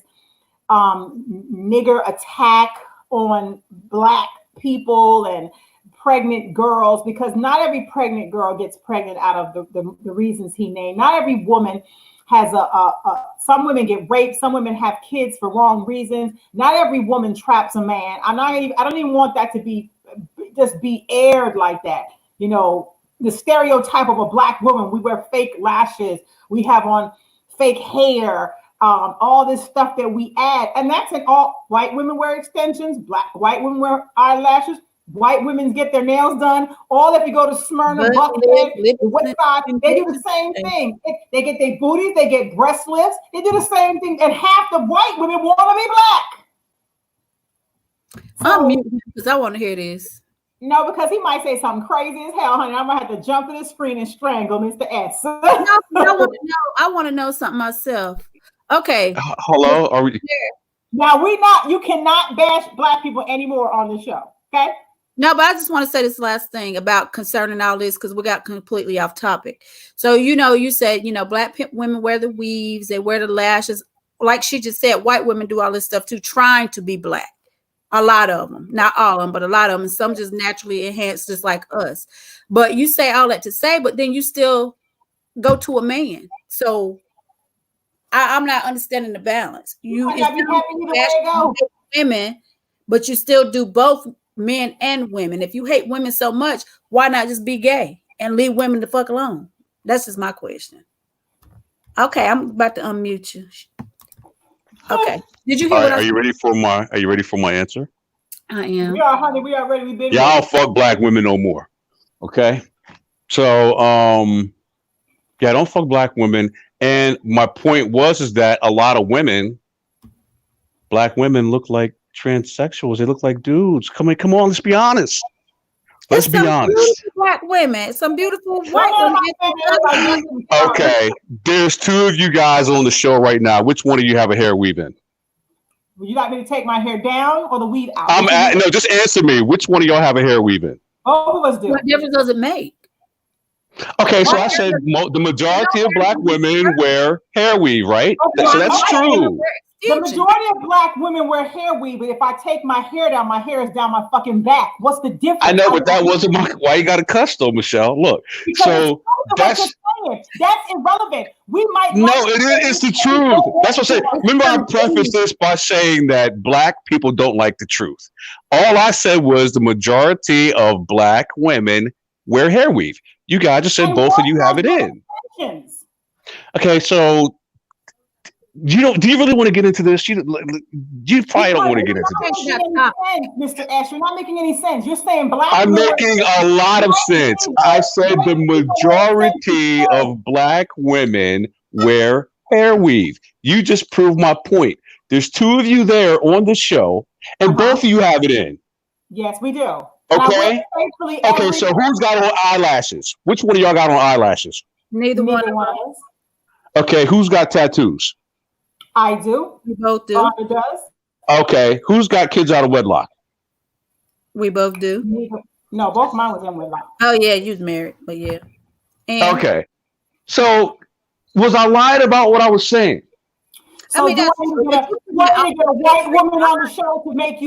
nigger attack on Black people and pregnant girls, because not every pregnant girl gets pregnant out of the reasons he named. Not every woman has some women get raped, some women have kids for wrong reasons. Not every woman traps a man. I don't even want that to be just be aired like that. You know, the stereotype of a Black woman, we wear fake lashes, we have on fake hair, all this stuff that we add. And that's in all. White women wear extensions, white women wear eyelashes, white women get their nails done. All if you go to Smyrna, Buckhead, Westside, they do the same thing. They get their booties, they get breast lifts, they do the same thing. And half the white women want to be Black. So, I'm muting because I want to hear this. No, because he might say something crazy as hell, honey. I'm gonna have to jump to the screen and strangle Mr. S. No, I want to know something myself. Okay. Hello, are we? Now you cannot bash Black people anymore on the show. Okay. No, but I just want to say this last thing about concerning all this because we got completely off topic. So, you said, Black women wear the weaves, they wear the lashes. Like she just said, white women do all this stuff too, trying to be Black. A lot of them, not all of them, but a lot of them. And some just naturally enhanced, just like us. But you say all that to say, but then you still go to a man. So I'm not understanding the balance. You women, but you still do both men and women. If you hate women so much, why not just be gay and leave women the fuck alone? That's just my question. Okay, I'm about to unmute you. Okay. Did you hear what Are you ready for my answer? I am. We are, honey. We are ready. We've been. Y'all fuck Black women no more. Okay. So don't fuck Black women. And my point is that a lot of women, Black women, look like transsexuals. They look like dudes. Come on, let's be honest. Let's be honest. Black women, some beautiful white women. Okay, there's two of you guys on the show right now. Which one of you have a hair weave in? Would you like me to take my hair down or the weave out? No, just answer me. Which one of y'all have a hair weave in? Both of us do. What difference does it make? Okay, so I said the majority of Black women wear hair weave, right? Okay, so that's true. The majority of Black women wear hair weave, but if I take my hair down, my hair is down my fucking back. What's the difference? I know, but that wasn't why you got a cuss though, Michelle. Look, so that's irrelevant. We might. No, it's the truth. That's what I'm saying. Remember, I prefaced this by saying that Black people don't like the truth. All I said was the majority of Black women wear hair weave. You guys just said both of you have it in. Okay, so do you really want to get into this? You probably don't want to get into this. Mr. Ash, you're not making any sense. You're saying Black. I'm making a lot of sense. I said the majority of Black women wear hair weave. You just proved my point. There's two of you there on the show, and both of you have it in. Yes, we do. Okay. Okay, so who's got on eyelashes? Which one of y'all got on eyelashes? Neither one of us. Okay, who's got tattoos? I do. We both do. Father does. Okay, who's got kids out of wedlock? We both do. No, both mine was in wedlock. Oh yeah, you was married, but yeah. And okay, so was I lying about what I was saying? So do you want to get a white woman on the show to make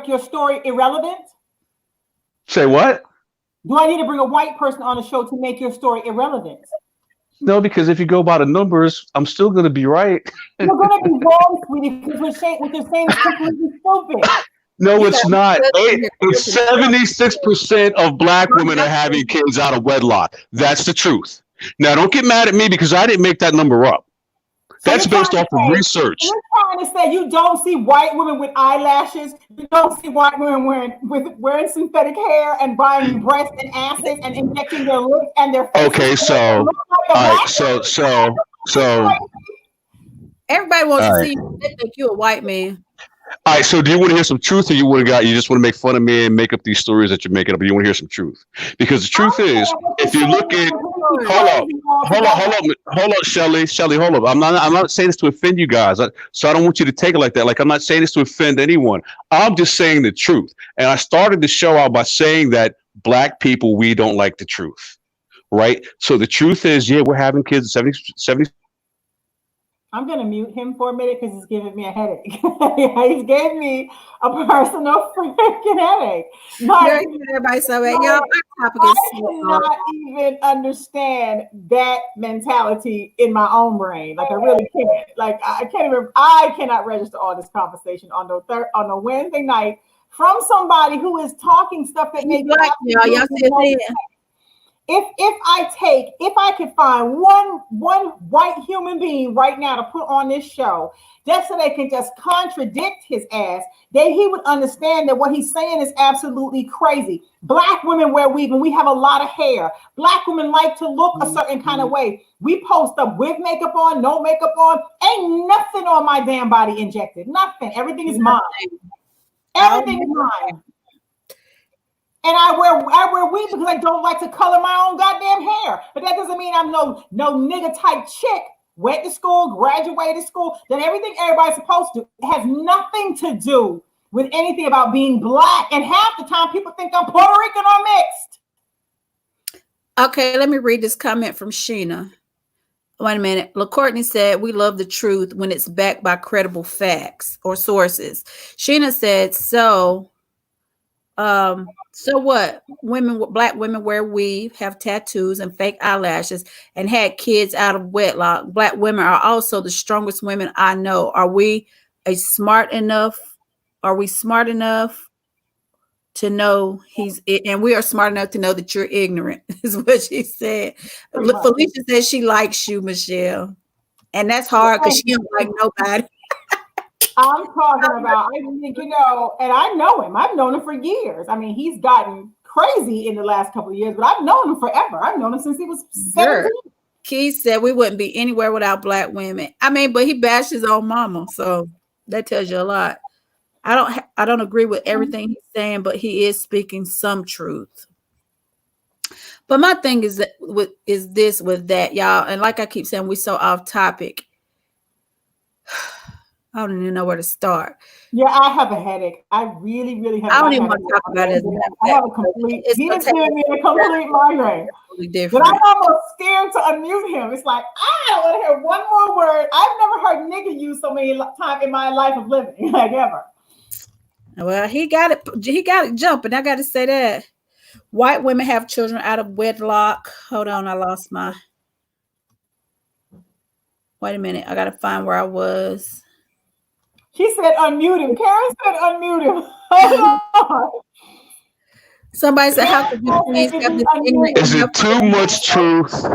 your story irrelevant? Say what? Do I need to bring a white person on the show to make your story irrelevant? No, because if you go by the numbers, I'm still going to be right. You're going to be wrong, sweetie, because what you're saying is completely stupid. No, it's not. 76% of Black women are having kids out of wedlock. That's the truth. Now, don't get mad at me because I didn't make that number up. That's based off of research. You're trying to say you don't see white women with eyelashes. You don't see white women wearing synthetic hair and buying breasts and asses and injecting their lips and their faces. Okay, so all right, so everybody wants to see you. They think you're a white man. All right, so do you want to hear some truth, or you just want to make fun of me and make up these stories that you're making up? Or you want to hear some truth? Because the truth is, if you look at, hold on, Shelly, hold up. I'm not saying this to offend you guys, so I don't want you to take it like that. Like I'm not saying this to offend anyone. I'm just saying the truth. And I started the show out by saying that Black people, we don't like the truth, right? So the truth is, yeah, we're having kids 70. I'm going to mute him for a minute because he's giving me a headache. He's giving me a personal freaking headache. Everybody so bad. Y'all, I cannot even understand that mentality in my own brain. Like I really can't. Like I cannot register all this conversation on the Wednesday night from somebody who is talking stuff that makes Black, y'all see it there. If I could find one white human being right now to put on this show, just so they can just contradict his ass, then he would understand that what he's saying is absolutely crazy. Black women wear weave and we have a lot of hair. Black women like to look a certain kind of way. We post up with makeup on, no makeup on. Ain't nothing on my damn body injected. Nothing. Everything is mine. Everything is mine. And I wear weave because I don't like to color my own goddamn hair. But that doesn't mean I'm no nigga type chick. Went to school, graduated school, done everything everybody's supposed to. It has nothing to do with anything about being black. And half the time people think I'm Puerto Rican or mixed. Okay, let me read this comment from Sheena. Wait a minute. LaCourtney said, we love the truth when it's backed by credible facts or sources. Sheena said, so what? Black women wear weave, have tattoos and fake eyelashes, and had kids out of wedlock. Black women are also the strongest women I know. Are we smart enough to know and we are smart enough to know that you're ignorant, is what she said. Felicia says she likes you, Michelle. And that's hard because she don't like nobody. I'm talking about, and I know him. I've known him for years. I mean, he's gotten crazy in the last couple of years, but I've known him forever. I've known him since he was 17. Keith said we wouldn't be anywhere without black women. I mean, but he bashed his own mama, so that tells you a lot. I don't agree with everything he's saying, but he is speaking some truth. But my thing is with that, y'all, and like I keep saying, we're so off topic. I don't even know where to start. Yeah, I have a headache. I really, really have. I don't even want to talk about it. I have a complete. He is giving me a complete migraine. But I'm almost scared to unmute him. It's like I don't want to hear one more word. I've never heard nigga used so many times in my life of living, like ever. Well, he got it jumping. I got to say that. White women have children out of wedlock. Hold on, I lost my. Wait a minute, I got to find where I was. She said unmute him. Karen said unmute him. Hold on. Somebody said, how could you please have this ignorant? Is it too much truth?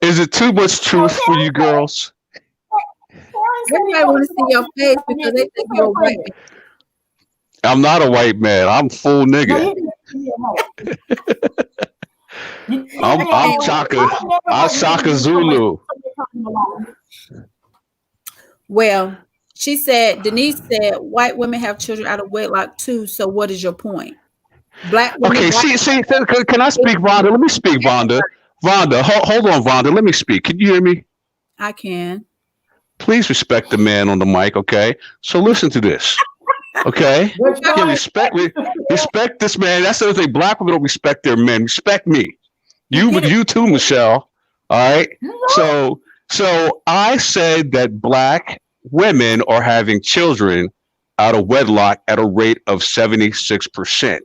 Is it too much truth for you girls? Everybody want to see your face because they think you're white. I'm not a white man. I'm full nigga. I'm Chaka. I'm Shaka Zulu. Well, she said, Denise said, white women have children out of wedlock too. So what is your point? Black women. Okay, see, can I speak, Vonda? Let me speak, Vonda. Vonda, hold on, Vonda. Let me speak. Can you hear me? I can. Please respect the man on the mic, okay? So listen to this, okay? Yeah, respect this man. That's the other thing. Black women don't respect their men. Respect me. You too, Michelle. All right. So I said that black women are having children out of wedlock at a rate of 76%.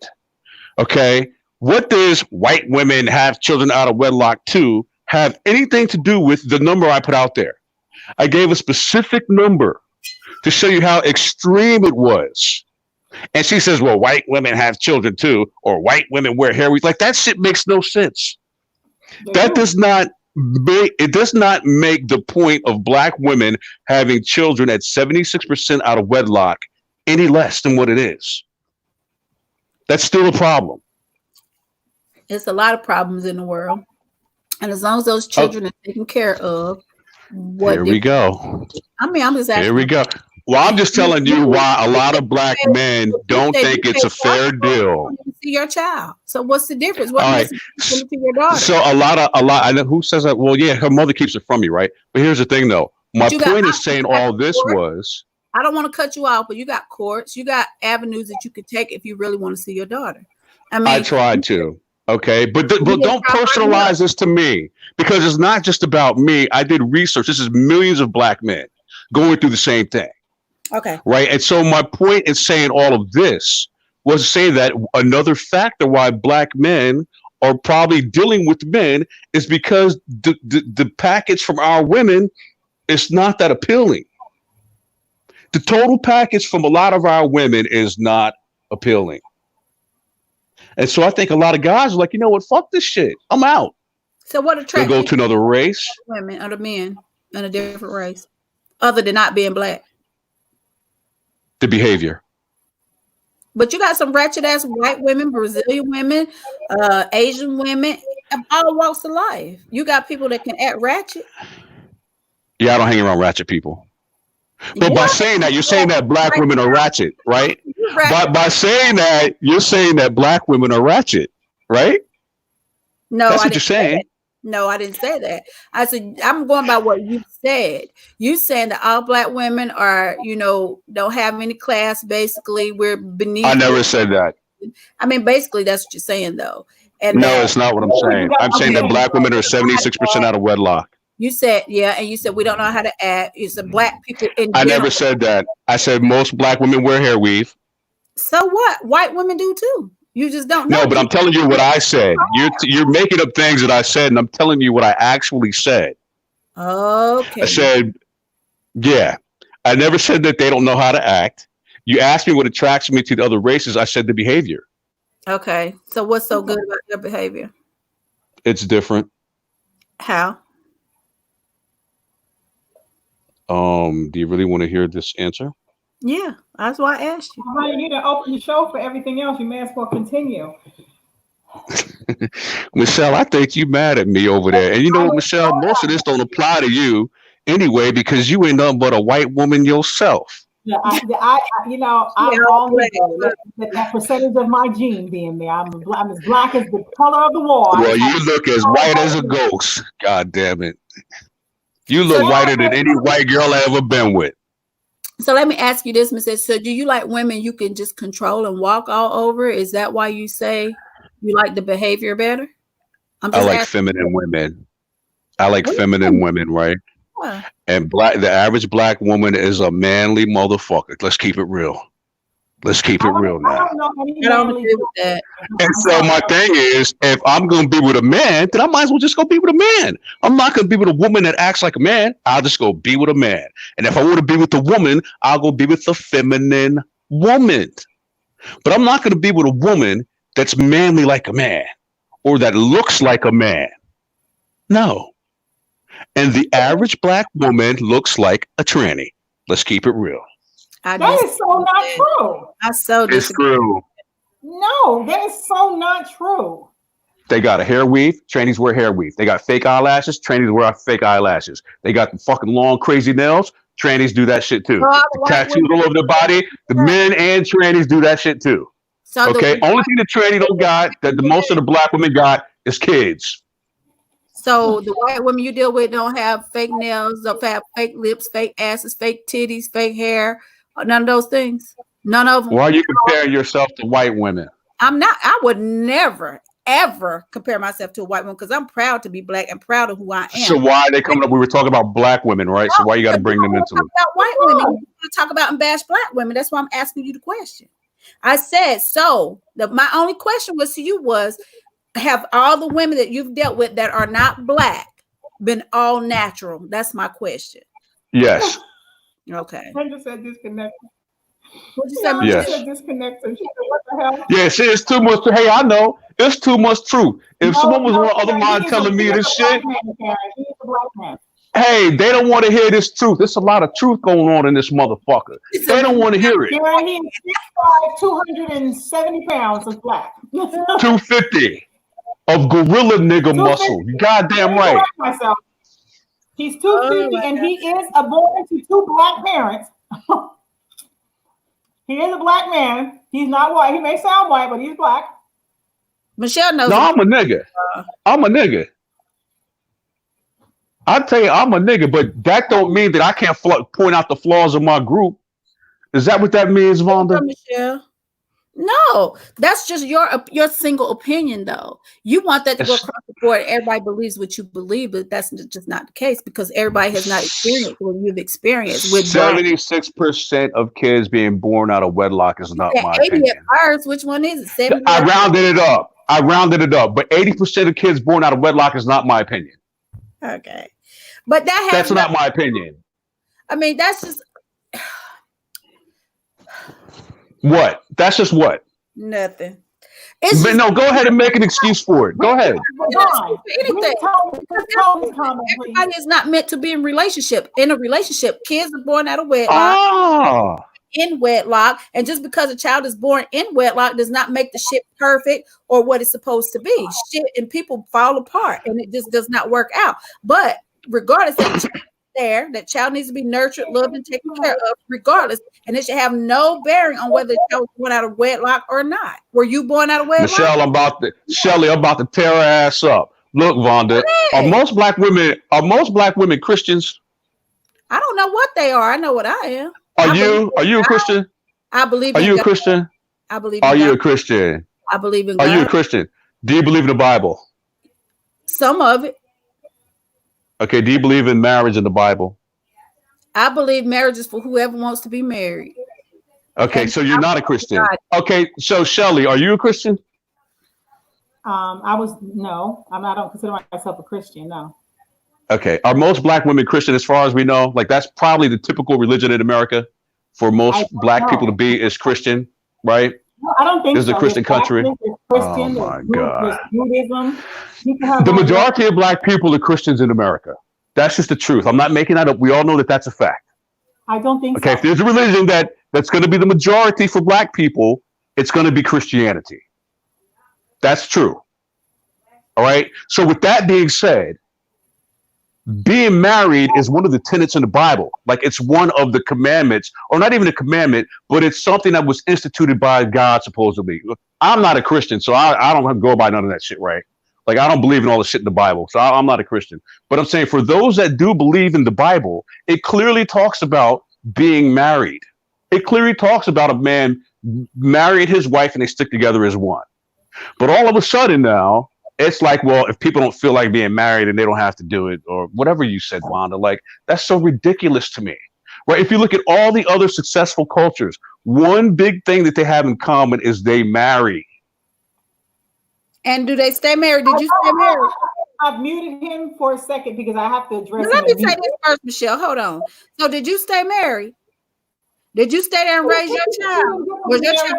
Okay. What does white women have children out of wedlock to have anything to do with the number I put out there? I gave a specific number to show you how extreme it was. And she says, well, white women have children too, or white women wear hair. Like, that shit makes no sense. That does not make the point of black women having children at 76% out of wedlock any less than what it is. That's still a problem. It's a lot of problems in the world. And as long as those children are taken care of, here we go. I mean, I'm just asking. Here we go. Well, I'm just telling you why a lot of black men don't think it's a fair deal. See your child. So what's the difference? What right. to your daughter? So a lot. I know who says that. Well, yeah, her mother keeps it from me, right? But here's the thing, though. My point is saying all this was. I don't want to cut you off, but you got courts, you got avenues that you could take if you really want to see your daughter. I mean, I tried to. Okay, but don't personalize this to me, because it's not just about me. I did research. This is millions of black men going through the same thing. Okay. Right. And so my point in saying all of this was to say that another factor why black men are probably dealing with men is because the package from our women is not that appealing. The total package from a lot of our women is not appealing. And so I think a lot of guys are like, you know what, fuck this shit. I'm out. So what They attracts go you to another race. women or the men in a different race, other than not being black? The behavior. But you got some ratchet ass white women, Brazilian women, Asian women, of all walks of life. You got people that can act ratchet. Yeah, I don't hang around ratchet people. But by saying that, you're saying that black women are ratchet, right? By saying that, you're saying that black women are ratchet, right? No, that's what you're saying. No, I didn't say that. I said I'm going by what you said. You saying that all black women are, don't have any class. Basically, we're beneath. I never said that. I mean, basically, that's what you're saying, though. And no, it's not what I'm saying. I'm saying that black women are 76% out of wedlock. You said, yeah, and you said we don't know how to act. It's the black people in I general. never said that. I said most black women wear hair weave. So what? White women do too. You just don't know. No, but I'm telling you what I said. You're making up things that I said, and I'm telling you what I actually said. Okay. I said, yeah. I never said that they don't know how to act. You asked me what attracts me to the other races. I said the behavior. Okay. So what's so good about their behavior? It's different. How? Do you really want to hear this answer? Yeah, that's why I asked you. Well, you need to open the show for everything else. You may as well continue. Michelle, I think you mad at me over there. And you know what, Michelle, most of this don't apply to you anyway, because you ain't nothing but a white woman yourself. Yeah, I only that percentage of my gene being there. I'm as black as the color of the wall. Well, you look as white as a ghost. God damn it. You look whiter than any white girl I ever been with. So let me ask you this, Miss. So do you like women you can just control and walk all over? Is that why you say you like the behavior better? I like feminine women. I like feminine women, right? Huh. And the average black woman is a manly motherfucker. Let's keep it real. Let's keep it real now. I don't agree with that. And so my thing is, if I'm going to be with a man, then I might as well just go be with a man. I'm not going to be with a woman that acts like a man. I'll just go be with a man. And if I want to be with a woman, I'll go be with a feminine woman. But I'm not going to be with a woman that's manly like a man or that looks like a man. No. And the average black woman looks like a tranny. Let's keep it real. That is so not true. It's true. No, that is so not true. They got a hair weave. Trannies wear hair weave. They got fake eyelashes. Trannies wear fake eyelashes. They got the fucking long, crazy nails. Trannies do that shit too. The tattoos all over their body. The men and trannies do that shit too. So okay. Only thing the tranny don't got that the most of the black women got is kids. So the white women you deal with don't have fake nails, don't have fake lips, fake asses, fake titties, fake hair. None of those things. None of them. Why are you comparing yourself to white women? I'm not. I would never, ever compare myself to a white woman because I'm proud to be black and proud of who I am. So why are they coming up? We were talking about black women, right? So why you got to bring them into it? About white women. You want to talk about and bash black women. That's why I'm asking you the question. I said so. My only question was to you was, have all the women that you've dealt with that are not black been all natural? That's my question. Yes. Okay. I just said disconnected. What you say? Yes. Disconnected. What the hell? Yeah, see, it's too much. Hey, I know. It's too much truth. If someone was on the other mind telling me this shit, hey, they don't want to hear this truth. There's a lot of truth going on in this motherfucker. They don't want to hear it. Yeah, he's 6'5", 270 pounds of black. 250 of gorilla nigga muscle. You goddamn right. He's 250 and he is born to two black parents. He is a black man. He's not white. He may sound white, but he's black. Michelle knows. No, I'm a nigga. I'm a nigga. I tell you, I'm a nigga, but that don't mean that I can't point out the flaws of my group. Is that what that means, Vonda? Michelle? No, that's just your single opinion, though. You want that to go across the board. Everybody believes what you believe, but that's just not the case because everybody has not experienced what you've experienced. With 76% of kids being born out of wedlock is not my opinion. Ours, which one is it? 70? I rounded it up, but 80% of kids born out of wedlock is not my opinion. Okay, but that's not my opinion. I mean, that's just. What? That's just what? Nothing. But no, go ahead and make an excuse for it. Go ahead. Anything. Everybody is not meant to be in relationship. In a relationship, kids are born out of wedlock. In wedlock, and just because a child is born in wedlock does not make the shit perfect or what it's supposed to be. Shit and people fall apart, and it just does not work out. But regardless, that child needs to be nurtured, loved, and taken care of, regardless, and it should have no bearing on whether the child was born out of wedlock or not. Were you born out of wedlock? Michelle, I'm about to tear her ass up. Look, Vonda, are most black women Christians? I don't know what they are. I know what I am. Are you a Christian? I believe. Are you a Christian? I believe. Are you a Christian? I believe in God. Are you a Christian? Do you believe in the Bible? Some of it. Okay. Do you believe in marriage in the Bible? I believe marriage is for whoever wants to be married. Okay, so you're not a Christian. Okay, so Shelly, are you a Christian? No, I don't consider myself a Christian. No. Okay. Are most black women Christian as far as we know? Like that's probably the typical religion in America for most black people to be is Christian, right? No, I don't think this is a Christian country. Christian, oh my God. Buddhism. The majority of black people are Christians in America. That's just the truth. I'm not making that up. We all know that that's a fact. I don't think so. Okay, if there's a religion that's going to be the majority for black people, it's going to be Christianity. That's true. All right. So with that being said, being married is one of the tenets in the Bible. Like it's one of the commandments, or not even a commandment, but it's something that was instituted by God, supposedly. I'm not a Christian, so I don't go by none of that shit, right? Like I don't believe in all the shit in the Bible, so I'm not a Christian. But I'm saying for those that do believe in the Bible, it clearly talks about being married. It clearly talks about a man married his wife and they stick together as one. But all of a sudden now, it's like, well, if people don't feel like being married and they don't have to do it or whatever you said, Wanda, like that's so ridiculous to me, right? If you look at all the other successful cultures, one big thing that they have in common is they marry. And do they stay married? Did you stay married? I've muted him for a second because I have to address. Let me say this first, Michelle. Hold on. So did you stay married? Did you stay there and raise your child? Was your child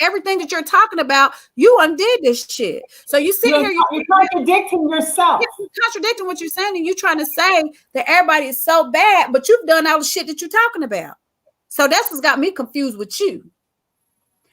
everything that you're talking about? You undid this shit. So you sit here, you're contradicting yourself. You're contradicting what you're saying, and you're trying to say that everybody is so bad, but you've done all the shit that you're talking about. So that's what's got me confused with you.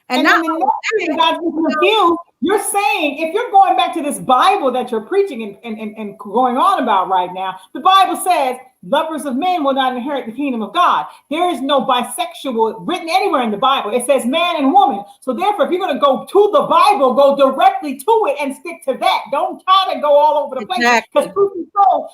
And now got me confused. You're saying if you're going back to this Bible that you're preaching and going on about right now, the Bible says lovers of men will not inherit the kingdom of God. There is no bisexual written anywhere in the Bible. It says man and woman. So therefore, if you're going to go to the Bible, go directly to it and stick to that. Don't try to go all over the place. Because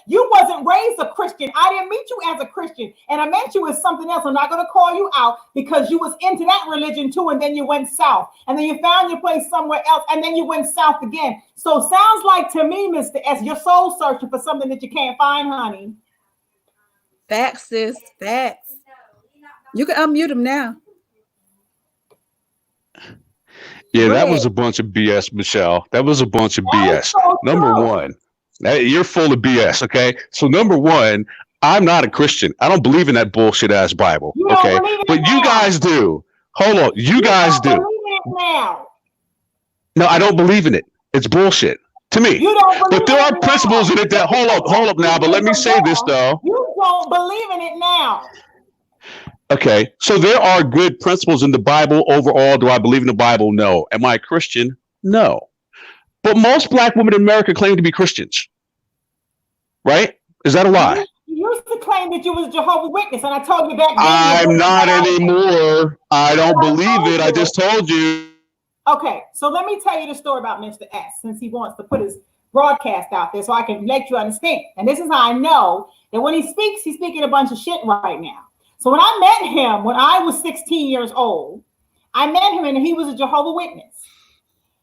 you wasn't raised a Christian. I didn't meet you as a Christian. And I met you as something else. I'm not going to call you out because you was into that religion too. And then you went south. And then you found your place somewhere else. And then you went south again. So sounds like to me, Mr. S, you're soul searching for something that you can't find, honey. Facts, sis. Facts. You can unmute him now. Yeah, that was a bunch of BS, Michelle. That was a bunch of BS. So number one, you're full of BS, okay? So number one, I'm not a Christian. I don't believe in that bullshit ass Bible, okay? But you guys do. Hold on. You guys do. No, I don't believe in it. It's bullshit to me. But there are principles in it that hold up now. But let me say this though. You don't believe in it now. Okay, so there are good principles in the Bible overall. Do I believe in the Bible? No. Am I a Christian? No. But most black women in America claim to be Christians. Right? Is that a lie? You used to claim that you was a Jehovah's Witness, and I told you back then. I'm not anymore. I don't believe it. I just told you. Okay, so let me tell you the story about Mr. S, since he wants to put his broadcast out there so I can let you understand. And this is how I know that when he speaks, he's speaking a bunch of shit right now. So when I met him, when I was 16 years old, I met him and he was a Jehovah's Witness.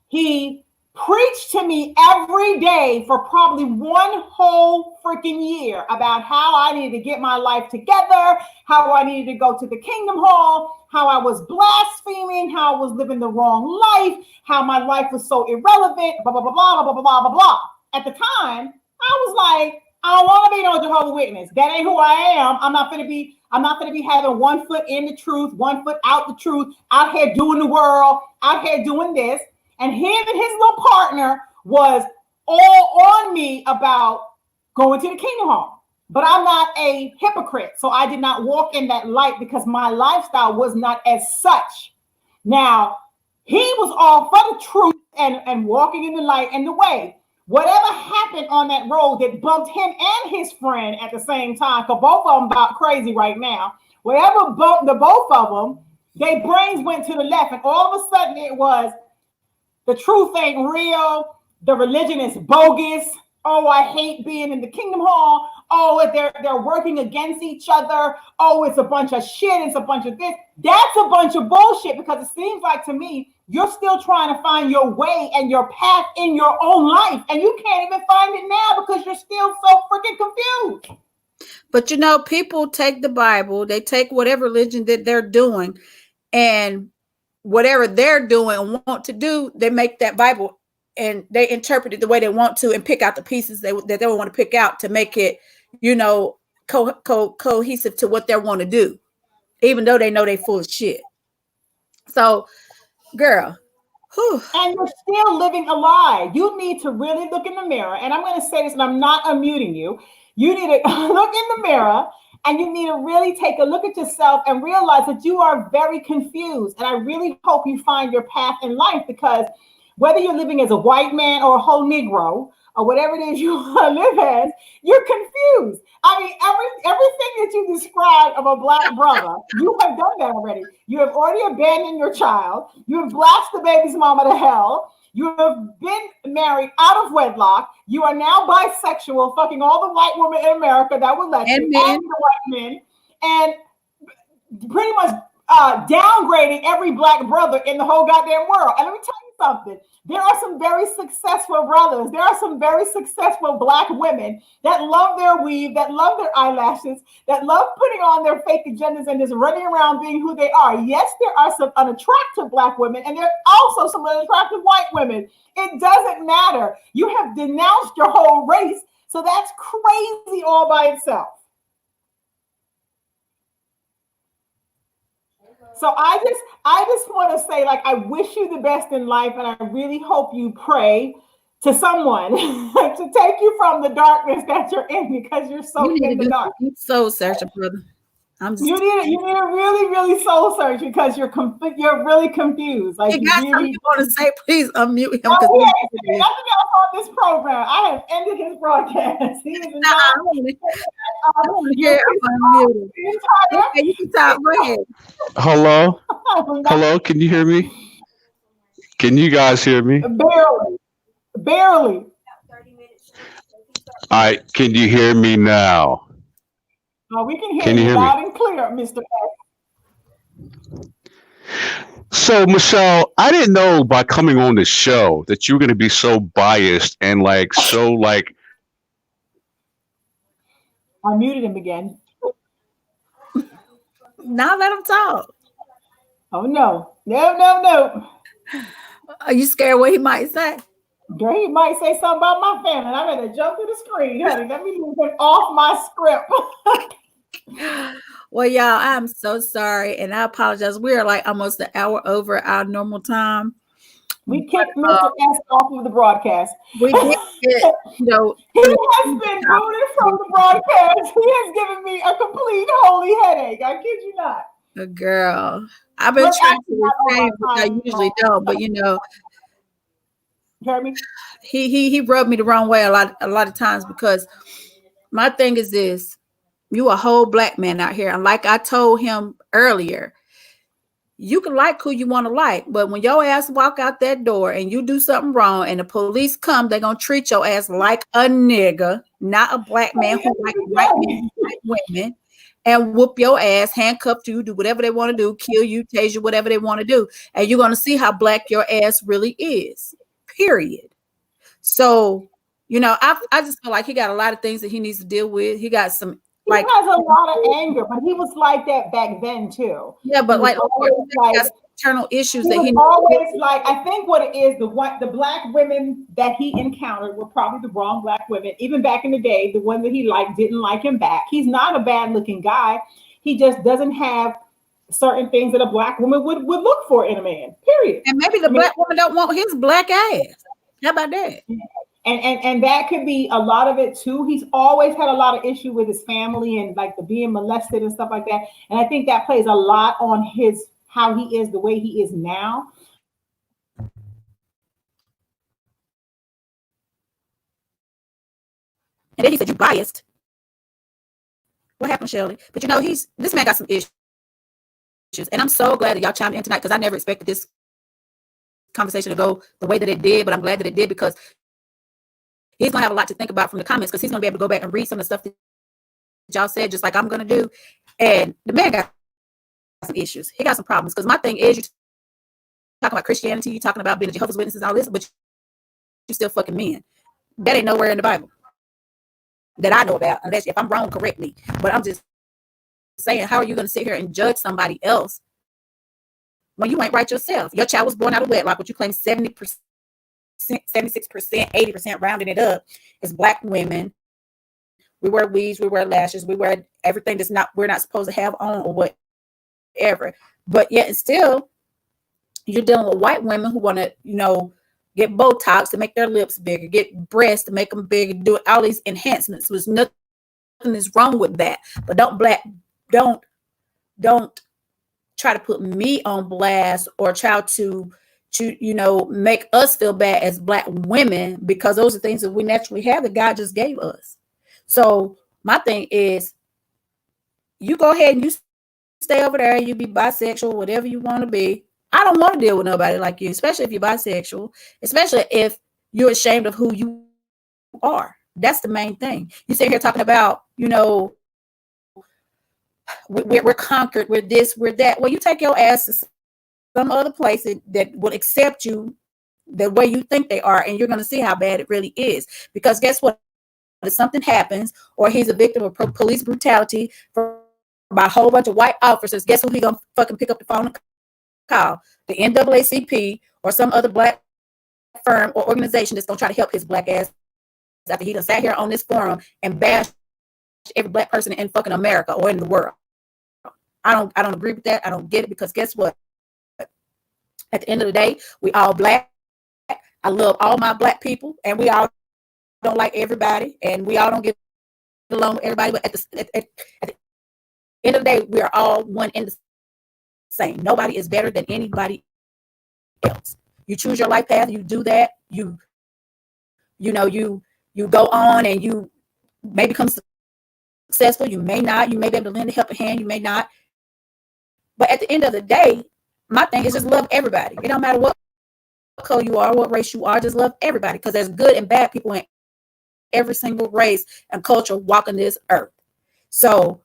He preached to me every day for probably one whole freaking year about how I needed to get my life together, how I needed to go to the Kingdom Hall, how I was blaspheming, how I was living the wrong life, how my life was so irrelevant, blah, blah, blah, blah, blah, blah, blah, blah, blah. At the time, I was like, I don't want to be no Jehovah's Witness. That ain't who I am. I'm not gonna be having 1 foot in the truth, 1 foot out the truth, out here doing the world, out here doing this. And him and his little partner was all on me about going to the Kingdom Hall. But I'm not a hypocrite. So I did not walk in that light because my lifestyle was not as such. Now, he was all for the truth and walking in the light and the way. Whatever happened on that road that bumped him and his friend at the same time, because both of them about crazy right now, whatever bumped the both of them, their brains went to the left. And all of a sudden it was, the truth ain't real. The religion is bogus. Oh, I hate being in the Kingdom Hall. Oh, they're working against each other. Oh, it's a bunch of shit. It's a bunch of this. That's a bunch of bullshit, because it seems like to me, you're still trying to find your way and your path in your own life. And you can't even find it now because you're still so freaking confused. But you know, people take the Bible, they take whatever religion that they're doing, and whatever they're doing and want to do, they make that Bible and they interpret it the way they want to and pick out the pieces that they want to pick out to make it, you know, cohesive to what they want to do, even though they know they full of shit. So, girl, whew. And you're still living a lie. You need to really look in the mirror. And I'm going to say this, and I'm not unmuting you. You need to look in the mirror, and you need to really take a look at yourself and realize that you are very confused. And I really hope you find your path in life, because whether you're living as a white man or a whole Negro or whatever it is you want to live as, you're confused. I mean, everything that you described of a Black brother, you have done that already. You have already abandoned your child. You have blasted the baby's mama to hell. You have been married out of wedlock. You are now bisexual, fucking all the white women in America that would let And you, men. and the white men, and pretty much downgrading every Black brother in the whole goddamn world. And let me tell you something. There are some very successful brothers. There are some very successful Black women that love their weave, that love their eyelashes, that love putting on their fake agendas and just running around being who they are. Yes, there are some unattractive Black women, and there are also some unattractive white women. It doesn't matter. You have denounced your whole race, so that's crazy all by itself. So I just want to say, like, I wish you the best in life, and I really hope you pray to someone to take you from the darkness that you're in, because you're so in the dark. Soul searching, brother. You need a really, really soul search, because you're really confused. Like, you got something you want to say? Please unmute him. Nothing else on this program. I have ended his broadcast. He is Okay, you can talk. Go ahead. Hello? Hello? Can you hear me? Can you guys hear me? Barely. All right. Can you hear me now? We can hear you loud and clear, Mr. S. So, Michelle, I didn't know by coming on the show that you were going to be so biased and I muted him again. Now let him talk. Oh, no. Are you scared what he might say? Girl, he might say something about my family. I'm going to jump to the screen, honey. Let me move it off my script. Well, y'all, I'm so sorry, and I apologize. We are like almost an hour over our normal time. We kicked Mr. S off of the broadcast. We did get, he has been booted from the broadcast. He has given me a complete holy headache. I kid you not. Girl, I've been trying to refrain, which I usually don't, but you know, Jeremy, he rubbed me the wrong way a lot of times, because my thing is this: you a whole Black man out here, and like I told him earlier, you can like who you want to like, but when your ass walk out that door and you do something wrong and the police come, they're gonna treat your ass like a nigga, not a Black man who like white men, white women, and whoop your ass, handcuff you, do whatever they want to do, kill you, tase you, whatever they want to do, and you're gonna see how Black your ass really is. Period. So, you know, I just feel like he got a lot of things that he needs to deal with. He got some. He has a lot of anger, but he was like that back then too. Yeah, but like internal issues He that was he always like, I think what it is, the black women that he encountered were probably the wrong black women. Even back in the day, the ones that he liked didn't like him back. He's not a bad looking guy. He just doesn't have certain things that a black woman would look for in a man, period. and maybe the black woman don't want his black ass. How about that? And that could be a lot of it too. He's always had a lot of issue with his family and like the being molested and stuff like that. And I think that plays a lot on his how he is the way he is now. And then he said, "You biased." What happened, Shirley? But you know, this man got some issues. And I'm so glad that y'all chimed in tonight, because I never expected this conversation to go the way that it did, but I'm glad that it did, because he's gonna have a lot to think about from the comments, because he's gonna be able to go back and read some of the stuff that y'all said, just like I'm gonna do. And the man got some issues. He got some problems. Because my thing is, you talking about Christianity, you talking about being a Jehovah's Witnesses, all this, but you still fucking men. That ain't nowhere in the Bible that I know about, unless if I'm wrong, correct me. But I'm just saying, how are you going to sit here and judge somebody else when you ain't right yourself? Your child was born out of wedlock, but you claim 70%, 76%, 80%, rounding it up, is black women. We wear weaves, we wear lashes, we wear everything we're not supposed to have on or whatever. But yet and still, you're dealing with white women who want to, get Botox to make their lips bigger, get breasts to make them bigger, do all these enhancements. There's nothing is wrong with that. But don't try to put me on blast or try to make us feel bad as black women, because those are things that we naturally have that God just gave us. So my thing is, you go ahead and you stay over there, you be bisexual, whatever you want to be. I don't want to deal with nobody like you, especially if you're bisexual, especially if you're ashamed of who you are. That's the main thing. You sit here talking about, we're conquered, we're this, we're that. Well, you take your ass to some other place that will accept you the way you think they are, and you're going to see how bad it really is. Because guess what? If something happens, or he's a victim of police brutality by a whole bunch of white officers, guess who he going to fucking pick up the phone and call? The NAACP or some other black firm or organization that's going to try to help his black ass after he done sat here on this forum and bashed every black person in fucking America or in the world. I don't agree with that. I don't get it, because guess what? At the end of the day, we all black. I love all my black people, and we all don't like everybody, and we all don't get along with everybody. But at the end of the day, we are all one and the same. Nobody is better than anybody else. You choose your life path, you do that. You go on and you may become successful. You may not. You may be able to lend a helping hand. You may not. But at the end of the day, my thing is just love everybody. It don't matter what color you are, what race you are, just love everybody, because there's good and bad people in every single race and culture walking this earth. So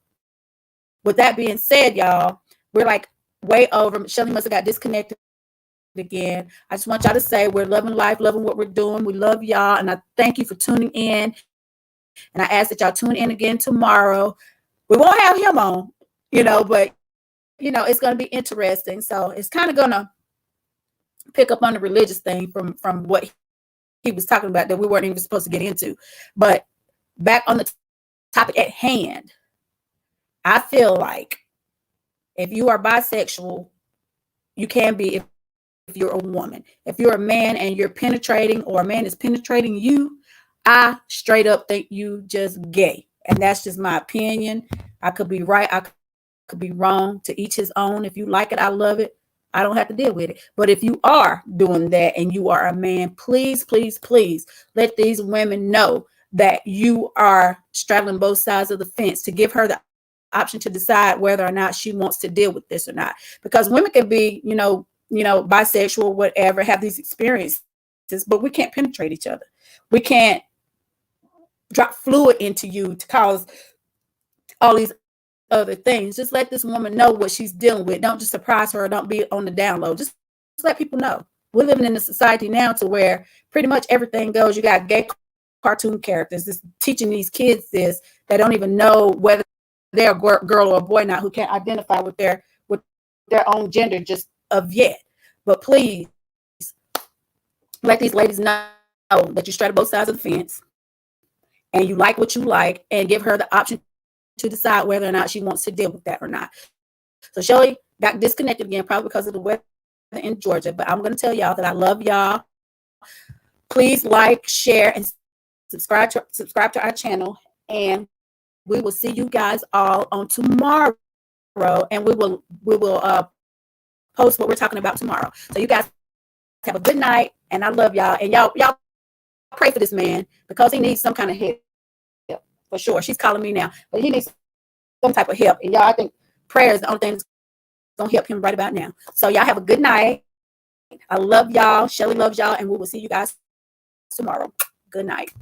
with that being said, y'all, we're like way over. Shelly must have got disconnected again. I just want y'all to say we're loving life, loving what we're doing. We love y'all, and I thank you for tuning in. And I ask that y'all tune in again tomorrow. We won't have him on, but it's going to be interesting. So it's kind of going to pick up on the religious thing from what he was talking about that we weren't even supposed to get into. But back on the topic at hand, I feel like if you are bisexual, you can be if you're a woman. If you're a man and you're penetrating, or a man is penetrating you, I straight up think you just gay. And that's just my opinion. I could be right. I could be wrong. To each his own. If you like it, I love it. I don't have to deal with it. But if you are doing that and you are a man, please, please, please let these women know that you are straddling both sides of the fence, to give her the option to decide whether or not she wants to deal with this or not. Because women can be, bisexual, whatever, have these experiences, but we can't penetrate each other. We can't drop fluid into you to cause all these other things. Just let this woman know what she's dealing with. Don't just surprise her, or don't be on the down low. Just let people know. We're living in a society now to where pretty much everything goes. You got gay cartoon characters just teaching these kids this, that don't even know whether they're a girl or a boy now, who can't identify with their own gender, just of yet. But please let these ladies know that you straddle both sides of the fence and you like what you like, and give her the option to decide whether or not she wants to deal with that or not. So Shelly got disconnected again, probably because of the weather in Georgia. But I'm going to tell y'all that I love y'all. Please like, share, and subscribe to our channel. And we will see you guys all on tomorrow. And we will post what we're talking about tomorrow. So you guys have a good night. And I love y'all. And y'all pray for this man, because he needs some kind of help. For sure. She's calling me now. But he needs some type of help. And y'all, I think prayer is the only thing that's going to help him right about now. So y'all have a good night. I love y'all. Shelly loves y'all. And we will see you guys tomorrow. Good night.